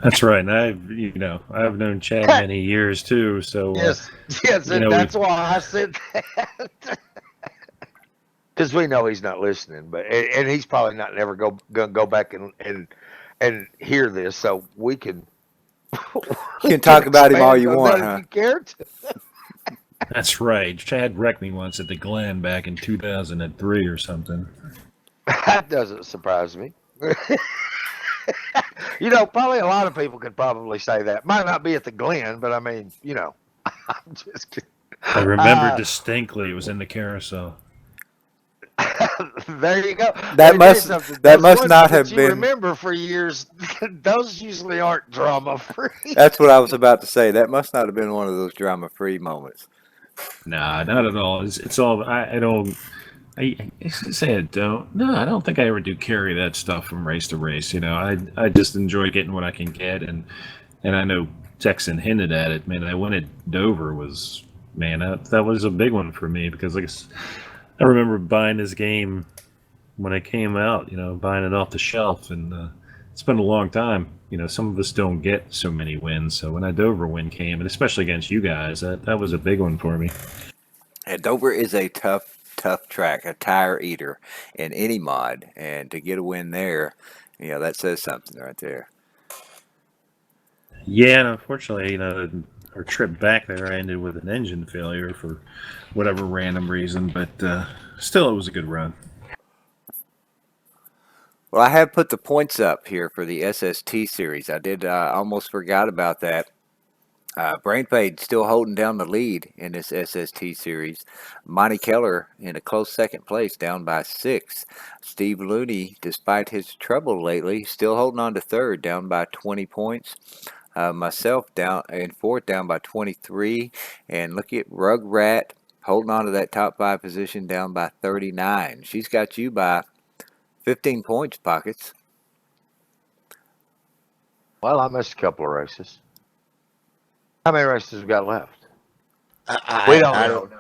G: That's right. And I've known Chad many years too. So
B: yes, and that's why I said that. Because we know he's not listening, but and he's probably not never gonna go back and hear this, so we can.
A: You can talk about him all you
B: expand on
A: want,
B: that
A: huh?
B: if you care to.
G: that's right. Chad wrecked me once at the Glen back in 2003 or something.
B: That doesn't surprise me. Probably a lot of people could probably say that. Might not be at the Glen, but I mean, I'm just kidding.
G: I remember distinctly it was in the carousel.
B: There you go.
A: That
B: Let me tell you
A: must
B: something.
A: that
B: Those
A: must
B: ones
A: not
B: that
A: have
B: you
A: been.
B: remember for years, those usually aren't drama free.
A: That's what I was about to say. That must not have been one of those drama-free moments.
G: Nah, not at all. It's all I don't. I say I don't. No, I don't think I ever do carry that stuff from race to race. I just enjoy getting what I can get, and I know Texan hinted at it. Man, that win at Dover was, man, that was a big one for me because I remember buying this game when it came out. Buying it off the shelf, and it's been a long time. Some of us don't get so many wins. So when that Dover win came, and especially against you guys, that was a big one for me.
A: And Dover is a tough track, a tire eater in any mod, and to get a win there, that says something right there.
G: Yeah, and unfortunately, our trip back there ended with an engine failure for whatever random reason, but still, it was a good run.
A: Well, I have put the points up here for the SST series. I did almost forgot about that. Brain Fade still holding down the lead in this SST series. Monty Keller in a close second place, down by 6. Steve Looney, despite his trouble lately, still holding on to third, down by 20 points. Myself down in fourth, down by 23. And look at Rugrat holding on to that top 5 position, down by 39. She's got you by 15 points, Pockets.
B: Well, I missed a couple of races. How many races we got left? We don't
C: I
B: know.
C: don't.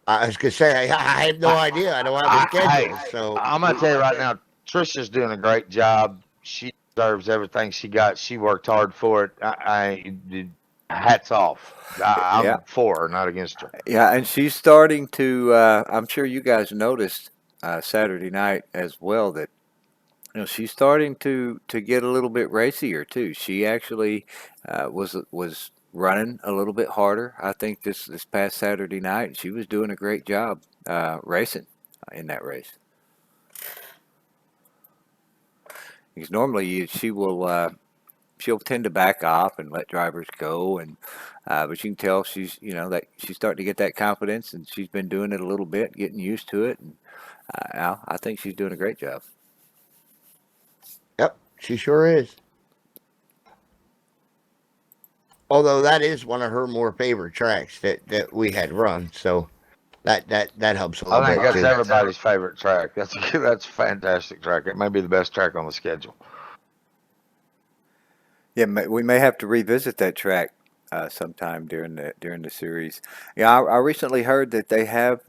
C: I was gonna say I have no idea. I don't have a schedule, so
B: I'm gonna tell you right now, Trisha's doing a great job. She deserves everything she got. She worked hard for it. Hats off.
A: Yeah.
B: I'm for her, not against her.
A: Yeah, and she's starting to. I'm sure you guys noticed Saturday night as well that she's starting to get a little bit racier too. She actually was running a little bit harder. I think this past Saturday night she was doing a great job racing in that race. Because normally she'll tend to back off and let drivers go, and but you can tell she's that she's starting to get that confidence, and she's been doing it a little bit, getting used to it, and I think she's doing a great job.
C: yep, she sure is. Although that is one of her more favorite tracks that we had run, so that helps a little
B: I think
C: bit
B: that's
C: too.
B: everybody's favorite track. That's a fantastic track. It may be the best track on the schedule.
A: Yeah, we may have to revisit that track sometime during the series. Yeah, I recently heard that they have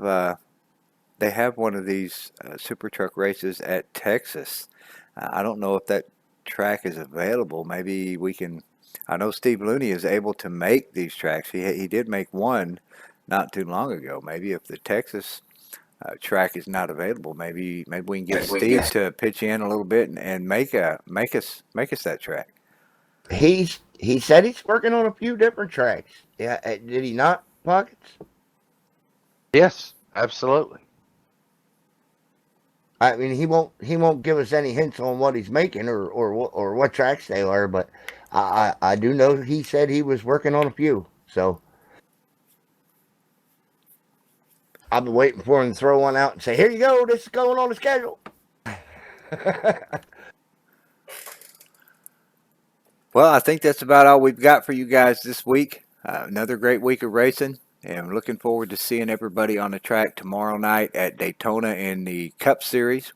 A: one of these super truck races at Texas. I don't know if that track is available. Maybe we can. I know Steve Looney is able to make these tracks. He did make one not too long ago. Maybe if the Texas track is not available, maybe we can get Steve to pitch in a little bit and make us that track.
C: He said he's working on a few different tracks. Yeah, did he not, Pockets?
B: Yes, absolutely.
C: I mean, he won't give us any hints on what he's making or what tracks they are, but I do know he said he was working on a few. So I've been waiting for him to throw one out and say, "Here you go. This is going on the schedule."
A: Well, I think that's about all we've got for you guys this week. Another great week of racing, and we're looking forward to seeing everybody on the track tomorrow night at Daytona in the Cup Series.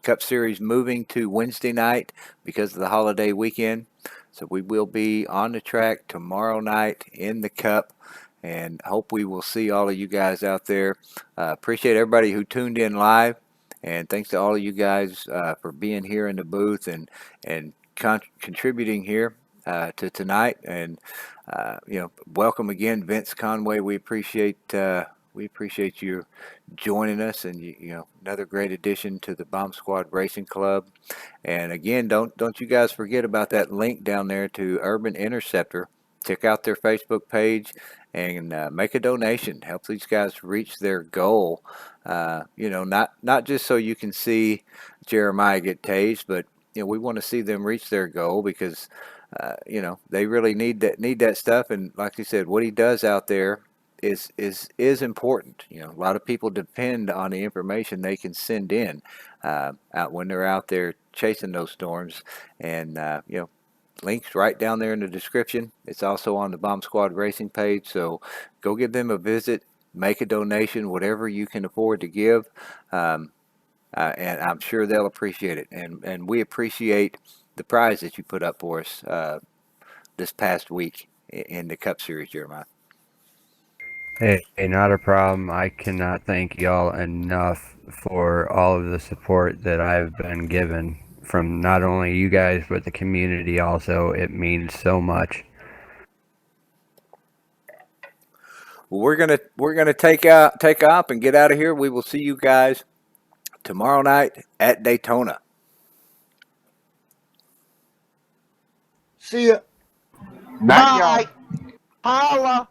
A: Cup Series moving to Wednesday night because of the holiday weekend. So we will be on the track tomorrow night in the Cup, and hope we will see all of you guys out there. Appreciate everybody who tuned in live, and thanks to all of you guys for being here in the booth and contributing here to tonight. And welcome again, Vince Conway. We appreciate you joining us, and another great addition to the Bomb Squad Racing Club. And again, don't you guys forget about that link down there to Urban Interceptor. Check out their Facebook page and make a donation. Help these guys reach their goal. Not just so you can see Jeremiah get tased, but we want to see them reach their goal because they really need that stuff. And like you said, what he does out there is important. A lot of people depend on the information they can send in out when they're out there chasing those storms. And links right down there in the description. It's also on the Bomb Squad Racing page. So go give them a visit. make a donation, whatever you can afford to give. Um, and I'm sure they'll appreciate it. And we appreciate the prize that you put up for us this past week in the Cup Series, Jeremiah.
H: Hey, not a problem. I cannot thank y'all enough for all of the support that I've been given from not only you guys but the community also. It means so much.
A: Well, we're gonna take off and get out of here. We will see you guys tomorrow night at Daytona.
C: See ya.
E: Night, y'all.
B: Bye. Holla.